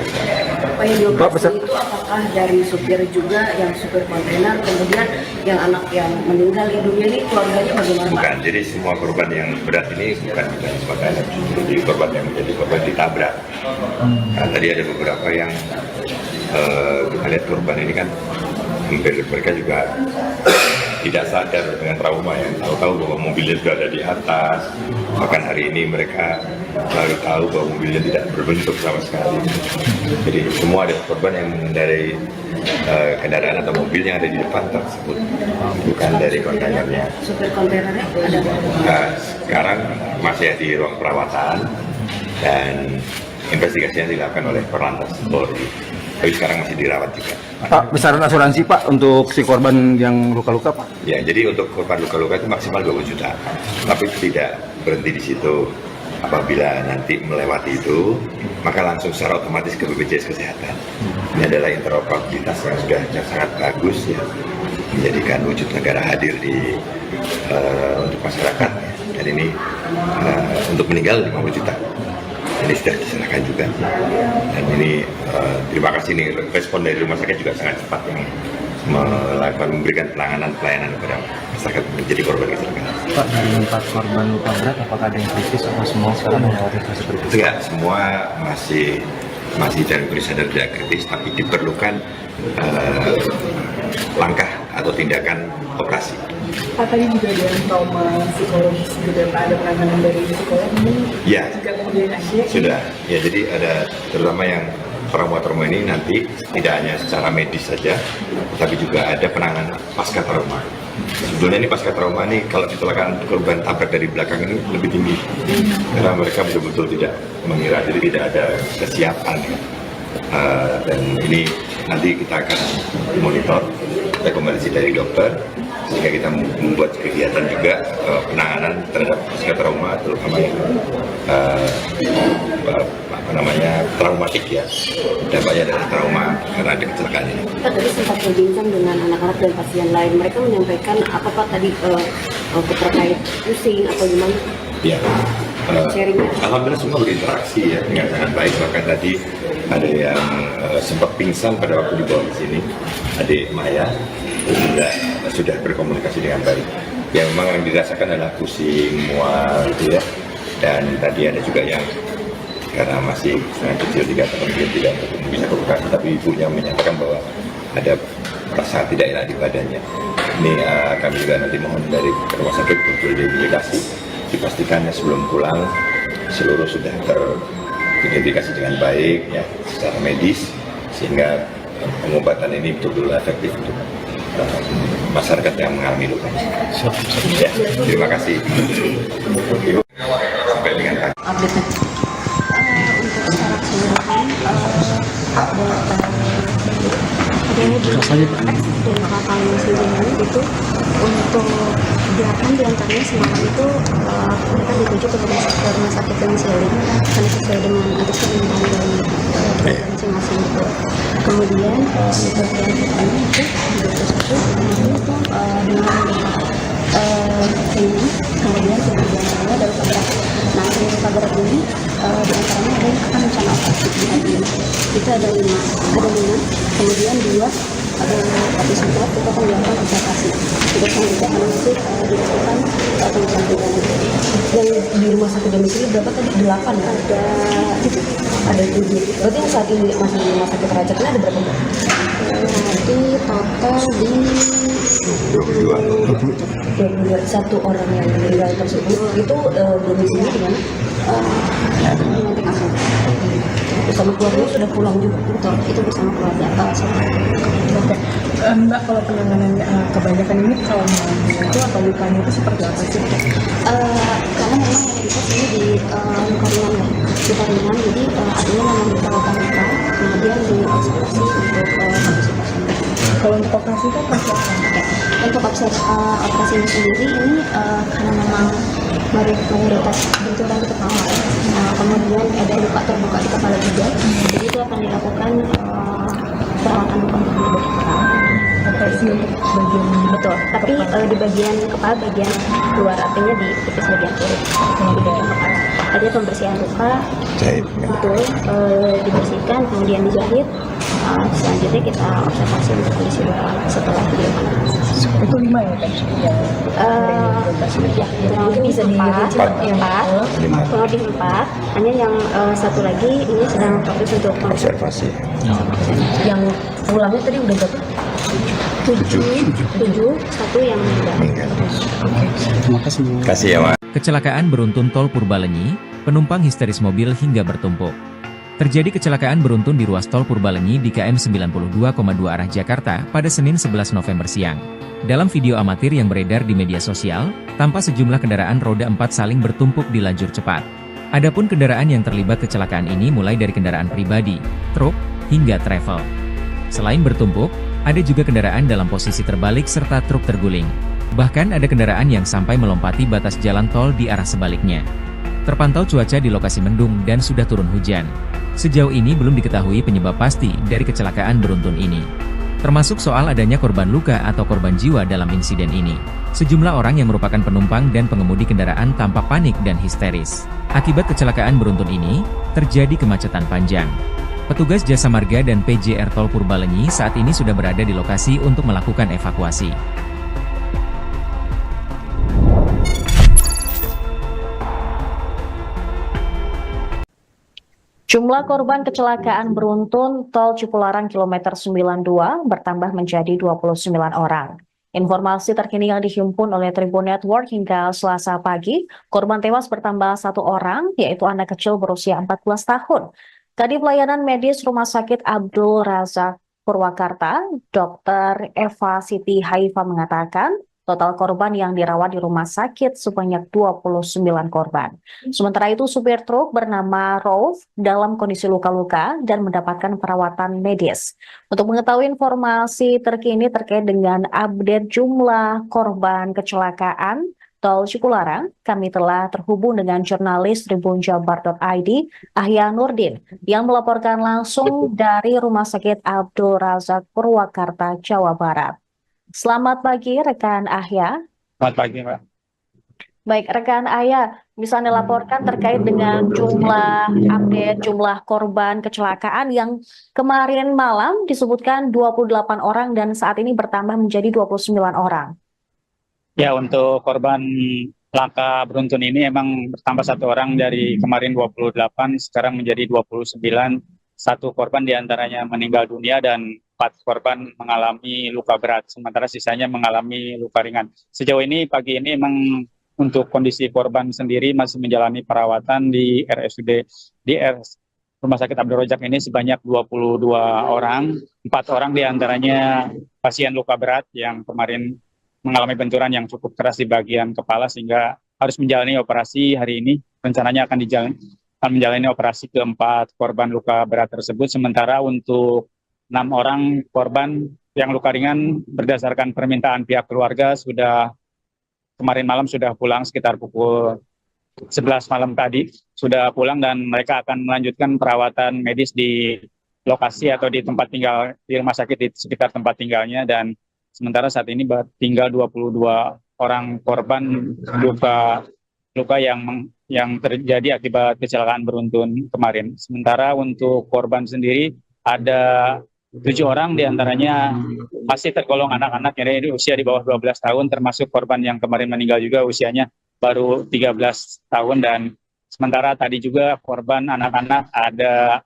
Apa yang dioperasi itu apakah dari supir juga yang supir kontainer, kemudian yang anak yang meninggal dunia ini keluarganya bagaimana? Bukan, jadi semua korban yang berat ini bukan kontainer, jadi korban yang menjadi korban ditabrak. Nah, tadi ada beberapa yang kita lihat korban ini kan mereka juga tidak sadar dengan trauma ya, tahu bahwa mobilnya sudah ada di atas, bahkan hari ini mereka baru tahu bahwa mobilnya tidak berbentuk sama sekali. Jadi semua ada korban yang mengendarai kendaraan atau mobil yang ada di depan tersebut, bukan dari kontainernya. Supir kontainernya ada? Sekarang masih di ruang perawatan dan investigasi yang dilakukan oleh Korlantas Polri. Tapi sekarang masih dirawat juga. Pak, besaran asuransi Pak untuk si korban yang luka-luka Pak? Ya, jadi untuk korban luka-luka itu maksimal 20 juta. Tapi tidak berhenti di situ. Apabila nanti melewati itu, maka langsung secara otomatis ke BPJS Kesehatan. Ini adalah interoperabilitas yang sudah sangat bagus ya, menjadikan wujud negara hadir di untuk masyarakat. Dan ini untuk meninggal 50 juta. Ini sudah diserahkan juga. Dan ini terima kasih nih respon dari rumah sakit juga sangat cepat yang memberikan pelayanan kepada masyarakat menjadi korban kecelakaan. Pak, dari 4 korban luka berat, apakah ada yang kritis atau semua sekarang melewati fase kritis? Tidak, semua masih dalam kondisi sadar tidak kritis, tapi diperlukan langkah atau tindakan operasi. Pak, tadi juga ada trauma psikologis juga, Pak, ada penanganan dari psikolog ini? Ya, Jika kemudian akhirnya sudah. Ya, jadi ada terutama yang trauma-trauma ini nanti tidak hanya secara medis saja, tapi juga ada penanganan pasca trauma. Sebetulnya ini pasca trauma ini kalau kecelakaan korban tabrak dari belakang ini lebih tinggi karena mereka betul-betul tidak mengira, jadi tidak ada kesiapan ya. Dan ini nanti kita akan monitor rekomendasi dari dokter sehingga kita membuat kegiatan juga penanganan terhadap pasca trauma, terutama yang traumatik ya, dampaknya dari trauma karena ada kecelakaan ini. Kita tadi sempat berbincang dengan anak-anak dan pasien lain, mereka menyampaikan apa Pak tadi terkait pusing atau gimana? Ya, alhamdulillah semua berinteraksi ya dengan sangat baik. Bahkan tadi ada yang sempat pingsan pada waktu dibawa ke sini, adik Maya sudah berkomunikasi dengan baik. Ya memang yang dirasakan adalah pusing, mual gitu ya. Dan tadi ada juga yang karena masih sangat kecil 3 tahun mungkin tidak bisa komunikasi, tapi ibunya menyatakan bahwa ada rasa tidak enak di badannya. Ini kami juga nanti mohon dari rumah sakit untuk diidentifikasi, dipastikan sebelum pulang seluruh sudah teridentifikasi dengan baik ya secara medis sehingga pengobatan ini betul-betul efektif untuk masyarakat yang mengalami luka. Ya, terima kasih. Ibu sampai dengan Untuk secara keseluruhan dari kapal sendiri itu untuk gerakan diantaranya semalam itu mereka dirujuk ke rumah sakit domisili karena sesuai dengan atas permintaan dari masing-masing itu. Kemudian untuk yang pertama itu di 21 itu dengan ini kemudian diantaranya dari tabrak. Nah dari tabrak ini diantaranya ada yang akan rencana operasi di hati. Itu ada 5, kemudian 2 ada tapi sempat kita akan dilakukan observasi. Kita selanjutnya akan masuk dilakukan pemeriksaan pribadi. Yang di rumah sakit domisili berapa tadi? 8 kan? Ada 7. Berarti yang saat ini masih di rumah sakit Raja ada berapa? Nanti total di 22. 1 orang yang meninggal tersebut itu domisili di mana? Nanti masuk. Bersama keluarga sudah pulang juga, betul. Itu bersama keluarga. Oke. Mbak, kalau penanganan kebanyakan ini kalau itu atau lukanya itu seperti apa sih? Karena memang yang kita sini di luka ringan ya, luka ringan, jadi artinya memang luka luka, kemudian diobservasi untuk kondisi pasien. Kalau untuk operasi itu apa? Untuk operasinya sendiri ini karena memang mayoritas benturan di kepala, kemudian ada luka terbuka di kepala juga, jadi itu akan dilakukan perawatan luka untuk di kepala. Operasi untuk bagian Betul, tapi di bagian kepala bagian luar, artinya di tipis bagian kiri, di bagian kepala. Ada pembersihan luka, betul, dibersihkan, kemudian dijahit. Selanjutnya kita observasi untuk kondisi luka setelah dilakukan. itu 5 ya kan? Ya, kurang lebih bisa 4, kurang lebih 4. Hanya yang satu lagi ini sedang fokus untuk observasi. Yang pulangnya tadi udah berapa? 7, 1 yang meninggal. Terima kasih ya Mas. Kecelakaan beruntun tol Purbalenyi, penumpang histeris mobil hingga bertumpuk. Terjadi kecelakaan beruntun di ruas tol Purbalenyi di KM 92,2 arah Jakarta pada Senin 11 November siang. Dalam video amatir yang beredar di media sosial, tampak sejumlah kendaraan roda 4 saling bertumpuk di lajur cepat. Adapun kendaraan yang terlibat kecelakaan ini mulai dari kendaraan pribadi, truk, hingga travel. Selain bertumpuk, ada juga kendaraan dalam posisi terbalik serta truk terguling. Bahkan ada kendaraan yang sampai melompati batas jalan tol di arah sebaliknya. Terpantau cuaca di lokasi mendung dan sudah turun hujan. Sejauh ini belum diketahui penyebab pasti dari kecelakaan beruntun ini, termasuk soal adanya korban luka atau korban jiwa dalam insiden ini. Sejumlah orang yang merupakan penumpang dan pengemudi kendaraan tampak panik dan histeris. Akibat kecelakaan beruntun ini, terjadi kemacetan panjang. Petugas Jasa Marga dan PJR Tol Purbalenyi saat ini sudah berada di lokasi untuk melakukan evakuasi. Jumlah korban kecelakaan beruntun tol Cipularang kilometer 92 bertambah menjadi 29 orang. Informasi terkini yang dihimpun oleh Tribun Network hingga Selasa pagi, korban tewas bertambah 1 orang, yaitu anak kecil berusia 14 tahun. Kadif Pelayanan Medis Rumah Sakit Abdul Razak Purwakarta, Dr. Eva Siti Haifa mengatakan, total korban yang dirawat di rumah sakit sebanyak 29 korban. Sementara itu, supir truk bernama Rauf dalam kondisi luka-luka dan mendapatkan perawatan medis. Untuk mengetahui informasi terkini terkait dengan update jumlah korban kecelakaan Tol Cipularang, kami telah terhubung dengan jurnalis tribunjabar.id, Ahya Nurdin, yang melaporkan langsung dari Rumah Sakit Abdul Razak Purwakarta, Jawa Barat. Selamat pagi, rekan Ahya. Selamat pagi, Mbak. Baik, rekan Ahya, bisa Anda laporkan terkait dengan update jumlah korban kecelakaan yang kemarin malam disebutkan 28 orang dan saat ini bertambah menjadi 29 orang. Ya, untuk korban laka beruntun ini emang bertambah satu orang dari kemarin 28, sekarang menjadi 29. Satu korban diantaranya meninggal dunia dan 4 korban mengalami luka berat, sementara sisanya mengalami luka ringan. Sejauh ini pagi ini emang untuk kondisi korban sendiri masih menjalani perawatan di Rumah Sakit Abdul Razak ini sebanyak 22 orang, 4 orang diantaranya pasien luka berat yang kemarin mengalami benturan yang cukup keras di bagian kepala sehingga harus menjalani operasi hari ini. Rencananya akan menjalani operasi keempat korban luka berat tersebut. Sementara untuk 6 orang korban yang luka ringan berdasarkan permintaan pihak keluarga kemarin malam sudah pulang sekitar pukul 11 malam tadi sudah pulang dan mereka akan melanjutkan perawatan medis di lokasi atau di tempat tinggal di rumah sakit di sekitar tempat tinggalnya. Dan sementara saat ini tinggal 22 orang korban luka yang terjadi akibat kecelakaan beruntun kemarin. Sementara untuk korban sendiri ada 7 orang diantaranya masih tergolong anak-anak, ini usia di bawah 12 tahun, termasuk korban yang kemarin meninggal juga usianya baru 13 tahun. Dan sementara tadi juga korban anak-anak ada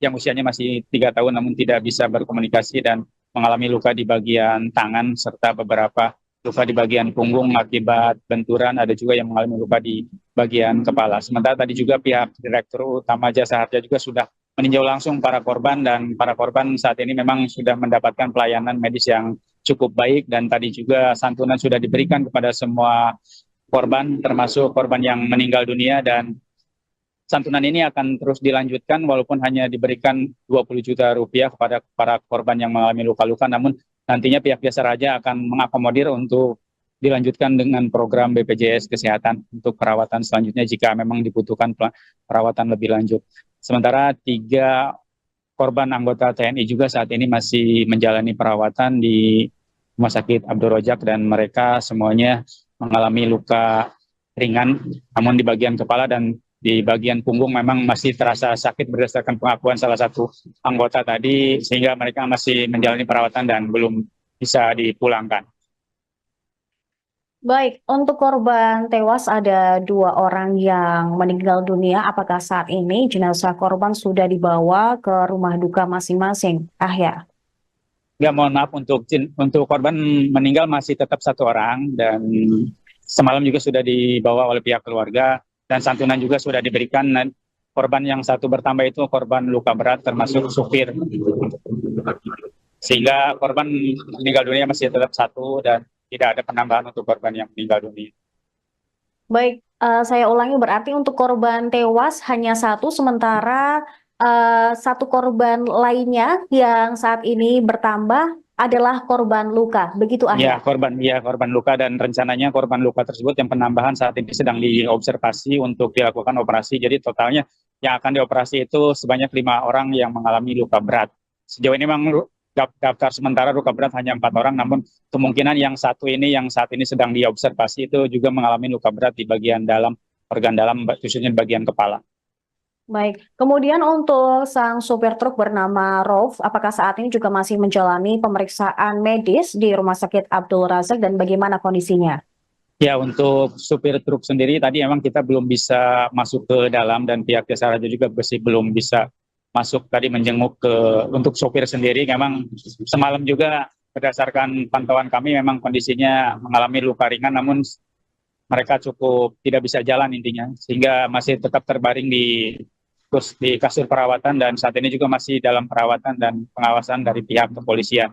yang usianya masih 3 tahun namun tidak bisa berkomunikasi dan mengalami luka di bagian tangan serta beberapa luka di bagian punggung akibat benturan, ada juga yang mengalami luka di bagian kepala. Sementara tadi juga pihak Direktur Utama Jasa Harja juga sudah meninjau langsung para korban dan para korban saat ini memang sudah mendapatkan pelayanan medis yang cukup baik dan tadi juga santunan sudah diberikan kepada semua korban termasuk korban yang meninggal dunia dan santunan ini akan terus dilanjutkan walaupun hanya diberikan 20 juta rupiah kepada para korban yang mengalami luka-luka, namun nantinya pihak Jasa Raja akan mengakomodir untuk dilanjutkan dengan program BPJS Kesehatan untuk perawatan selanjutnya jika memang dibutuhkan perawatan lebih lanjut. Sementara 3 korban anggota TNI juga saat ini masih menjalani perawatan di Rumah Sakit Abdul Razak dan mereka semuanya mengalami luka ringan, namun di bagian kepala dan di bagian punggung memang masih terasa sakit berdasarkan pengakuan salah satu anggota tadi, sehingga mereka masih menjalani perawatan dan belum bisa dipulangkan. Baik, untuk korban tewas ada 2 orang yang meninggal dunia. Apakah saat ini jenazah korban sudah dibawa ke rumah duka masing-masing? Ahya. Ya, mohon maaf, untuk korban meninggal masih tetap 1 orang dan semalam juga sudah dibawa oleh pihak keluarga. Dan santunan juga sudah diberikan. Korban yang 1 bertambah itu korban luka berat termasuk supir. Sehingga korban meninggal dunia masih tetap 1 dan tidak ada penambahan untuk korban yang meninggal dunia. Baik, saya ulangi, berarti untuk korban tewas hanya 1, sementara 1 korban lainnya yang saat ini bertambah adalah korban luka, begitu Ahya? Korban luka dan rencananya korban luka tersebut yang penambahan saat ini sedang diobservasi untuk dilakukan operasi. Jadi totalnya yang akan dioperasi itu sebanyak 5 orang yang mengalami luka berat. Sejauh ini memang daftar sementara luka berat hanya 4 orang, namun kemungkinan yang 1 ini yang saat ini sedang diobservasi itu juga mengalami luka berat di bagian dalam, organ dalam, khususnya di bagian kepala. Baik, kemudian untuk sang supir truk bernama Rauf, apakah saat ini juga masih menjalani pemeriksaan medis di Rumah Sakit Abdul Razak dan bagaimana kondisinya? Ya, untuk supir truk sendiri tadi memang kita belum bisa masuk ke dalam dan pihak Jasa Raja juga masih belum bisa masuk tadi menjenguk untuk supir sendiri. Memang semalam juga berdasarkan pantauan kami memang kondisinya mengalami luka ringan, namun mereka cukup tidak bisa jalan intinya, sehingga masih tetap terbaring di terus di kasur perawatan dan saat ini juga masih dalam perawatan dan pengawasan dari pihak kepolisian.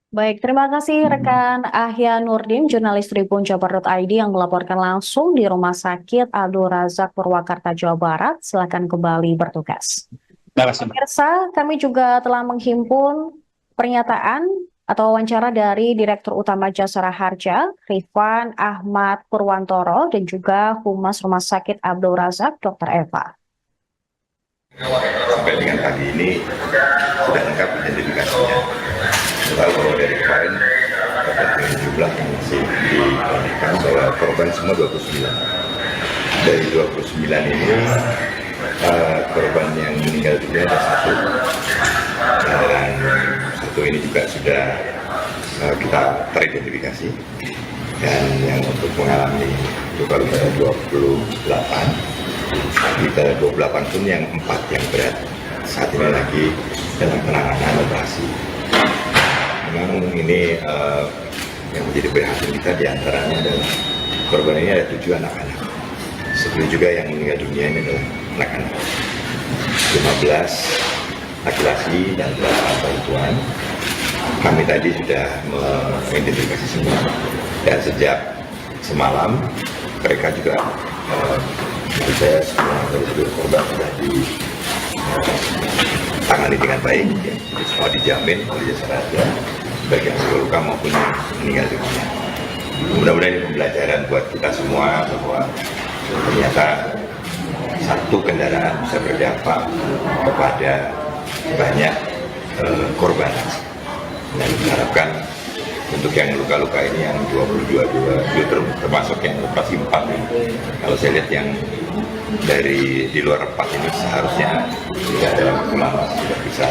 Baik, terima kasih rekan Ahya Nurdin, jurnalis Tribun Jabar.id yang melaporkan langsung di Rumah Sakit Abdul Razak Purwakarta, Jawa Barat. Silakan kembali bertugas. Terima kasih. Pemirsa, kami juga telah menghimpun pernyataan atau wawancara dari Direktur Utama Jasara Harja, Rifan Ahmad Purwantoro, dan juga Humas Rumah Sakit Abdul Razak, Dr. Eva. Sampai dengan pagi ini sudah lengkap identifikasinya. Lalu kalau dari kemarin terkait dengan jumlah yang masih diklarikan bahwa korban semua 29. Dari 29 ini korban yang meninggal dunia ada 1. Dan 1 ini juga sudah kita teridentifikasi. Dan yang untuk mengalami luka-luka 28. Kita 28 pun yang 4 yang berat saat ini lagi dalam penanganan operasi. Memang ini yang menjadi perhatian kita diantaranya adalah korban ini ada 7 anak-anak. 10 juga yang meninggal dunia ini adalah anak-anak. 15 laki-laki dan 8 perempuan. Kami tadi sudah mengidentifikasi semua. Dan sejak semalam mereka juga saya semua dari seluruh korban sudah ditangani dengan baik, ya. Jadi semua dijamin oleh Jasara Harja, baik yang luka maupun yang meninggal dunia. Mudah-mudahan ini pembelajaran buat kita semua bahwa ternyata satu kendaraan bisa berdampak kepada banyak korban. Dan diharapkan untuk yang luka-luka ini yang 22 termasuk yang operasi 4 ini. Kalau saya lihat yang dari di luar 4 ini seharusnya tidak dalam waktu lama sudah bisa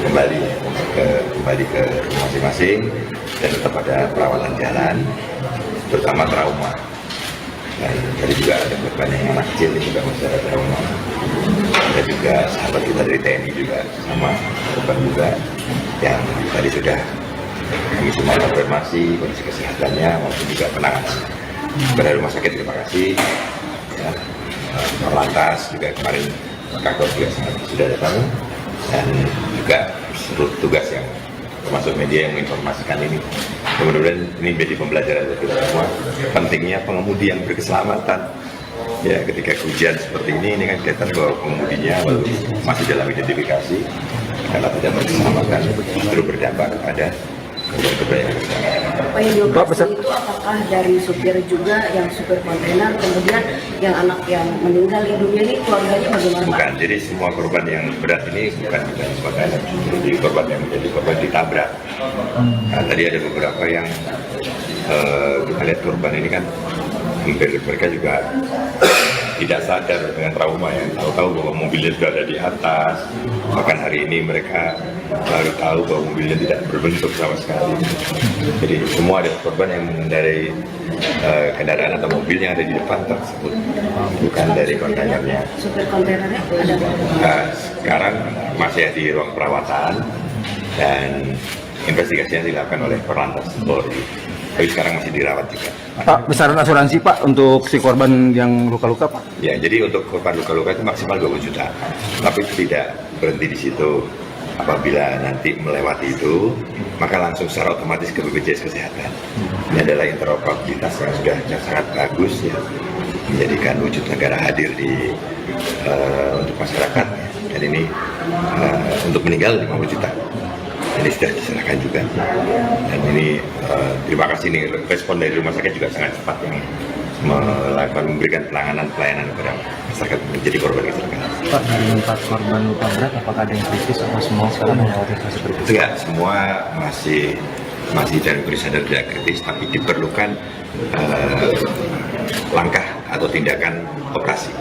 kembali ke masing-masing dan tetap ada perawatan jalan, terutama trauma. Dan tadi juga ada korban yang anak kecil ini juga masih ada trauma. Ada juga sahabat kita dari TNI juga sama korban juga yang tadi sudah kami semua konfirmasi kondisi kesehatannya maupun juga penanganan. Kepada rumah sakit terima kasih. Ya, Lantas juga kemarin Kakor juga sudah datang dan juga seluruh tugas yang termasuk media yang menginformasikan ini. Mudah-mudahan ini menjadi pembelajaran bagi kita semua. Pentingnya pengemudi yang berkeselamatan. Ya, ketika hujan seperti ini kan kelihatan bahwa pengemudinya masih dalam identifikasi karena tidak berkeselamatan justru berdampak kepada kebaikan. Apa yang dioperasi itu apakah dari supir juga, yang supir kontainer, kemudian yang anak yang meninggal dunia ini keluarganya bagaimana? Bukan, jadi semua korban yang berat ini bukan kontainer, jadi korban yang menjadi korban ditabrak. Nah, tadi ada beberapa yang kita lihat korban ini kan mereka juga tidak sadar dengan trauma ya, tahu-tahu bahwa mobilnya sudah ada di atas. Bahkan hari ini mereka baru tahu bahwa mobilnya tidak berbentuk sama sekali. Jadi semua ada korban yang mengendarai kendaraan atau mobil yang ada di depan tersebut, bukan dari kontainernya. Supir kontainernya ada? Sekarang masih di ruang perawatan dan investigasinya dilakukan oleh Korlantas Polri. Tapi sekarang masih dirawat juga. Pak, besaran asuransi Pak untuk si korban yang luka-luka Pak? Ya, jadi untuk korban luka-luka itu maksimal 20 juta. Tapi tidak berhenti di situ. Apabila nanti melewati itu, maka langsung secara otomatis ke BPJS Kesehatan. Ini adalah interoperabilitas yang sudah sangat bagus ya, menjadikan wujud negara hadir di untuk masyarakat. Dan ini untuk meninggal 50 juta. Ini sudah diserahkan juga, dan ini terima kasih nih respon dari rumah sakit juga sangat cepat yang memberikan pelayanan kepada masyarakat menjadi korban kecelakaan. Pak, dari 4 korban luka berat apakah ada yang kritis atau semua sekarang melewati fase kritis? Tidak, semua masih dalam kondisi sadar tidak kritis, tapi diperlukan langkah atau tindakan operasi.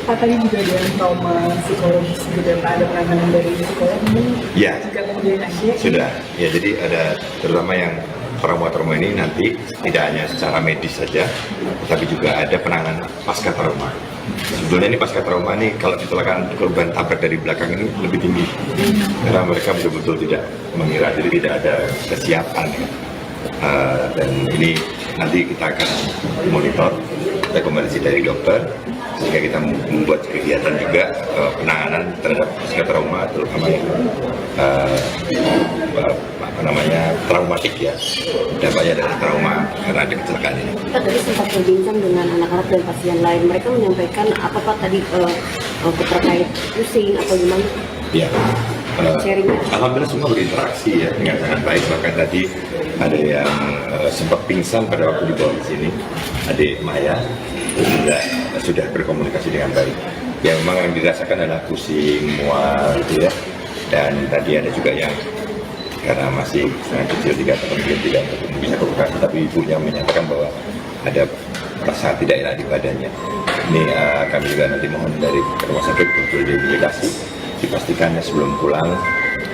Pak, tadi juga ada trauma psikologis juga Pak, ada penanganan dari psikolog ini? Ya, Jika kemudian sudah. Ya, jadi ada terutama yang trauma ini nanti tidak hanya secara medis saja, tapi juga ada penanganan pasca trauma. Sebetulnya ini pasca trauma ini kalau kecelakaan korban tabrak dari belakang ini lebih tinggi, karena mereka betul-betul tidak mengira, jadi tidak ada kesiapan. Dan ini nanti kita akan monitor rekomendasi dari dokter sehingga kita membuat kegiatan juga penanganan terhadap trauma, terutama yang traumatik ya, dampaknya dari trauma karena ada kecelakaan ini. Pak tadi sempat berbincang dengan anak-anak dan pasien lain, mereka menyampaikan apa Pak tadi terkait pusing atau gimana? Ya, alhamdulillah semua berinteraksi ya dengan sangat baik. Bahkan tadi ada yang sempat pingsan pada waktu dibawa ke sini, adik Maya sudah berkomunikasi dengan baik. Ya memang yang dirasakan adalah pusing, mual gitu ya. Dan tadi ada juga yang karena masih sangat kecil 3 tahun mungkin tidak bisa komunikasi, tapi ibunya menyatakan bahwa ada rasa tidak enak di badannya. Ini kami juga nanti mohon dari rumah sakit untuk diidentifikasi, dipastikannya sebelum pulang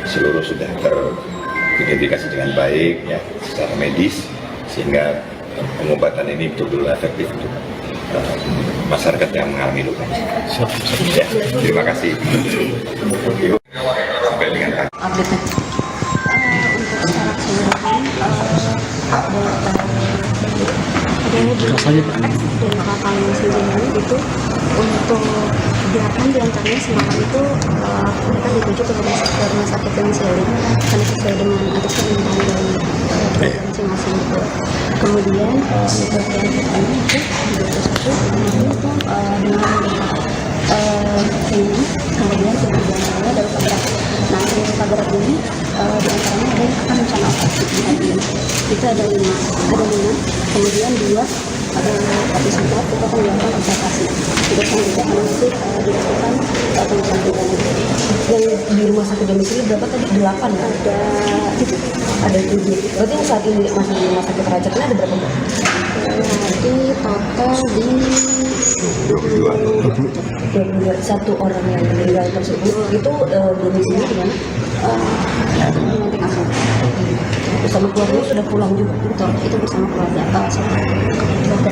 seluruh sudah teridentifikasi dengan baik ya secara medis, sehingga pengobatan ini betul-betul efektif untuk masyarakat yang mengalami luka. Ya, terima kasih. Sampai dengan Untuk secara keseluruhan dan kakak sendiri itu untuk 8 diantaranya semalam itu mereka dirujuk ke rumah sakit yang Seling karena sesuai dengan atas permintaan dari masing-masing itu. Kemudian untuk yang pertama itu 21 itu dengan ini kemudian kemudian dari tabrak. Nah dari tabrak ini diantaranya ada yang akan rencana operasi itu ada 5, kemudian 2 ada habis itu kita akan dilakukan observasi. Terus selanjutnya akan masih dilakukan pencantikan. Yang di rumah sakit domisili berapa tadi? 8 ya? Ada 7. Berarti yang saat ini masih di rumah sakit Raja ini ada berapa? Berarti total di 22. 1 orang yang meninggal tersebut itu domisili di mana? Nanti masuk bersama keluarga sudah pulang juga. Betul, itu bersama keluarga. Oke.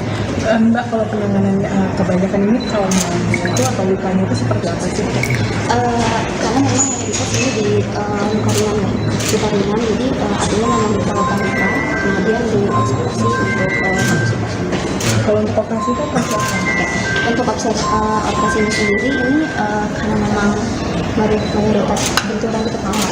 Mbak, kalau penanganan kebanyakan ini trauma itu atau lukanya itu seperti apa sih? Karena memang kita sini di luka ringan ya, luka ringan, jadi artinya memang luka luka, kemudian diobservasi untuk kondisi pasien. Kalau untuk operasi itu apa? Untuk operasinya sendiri ini karena memang mayoritas benturan itu kepala,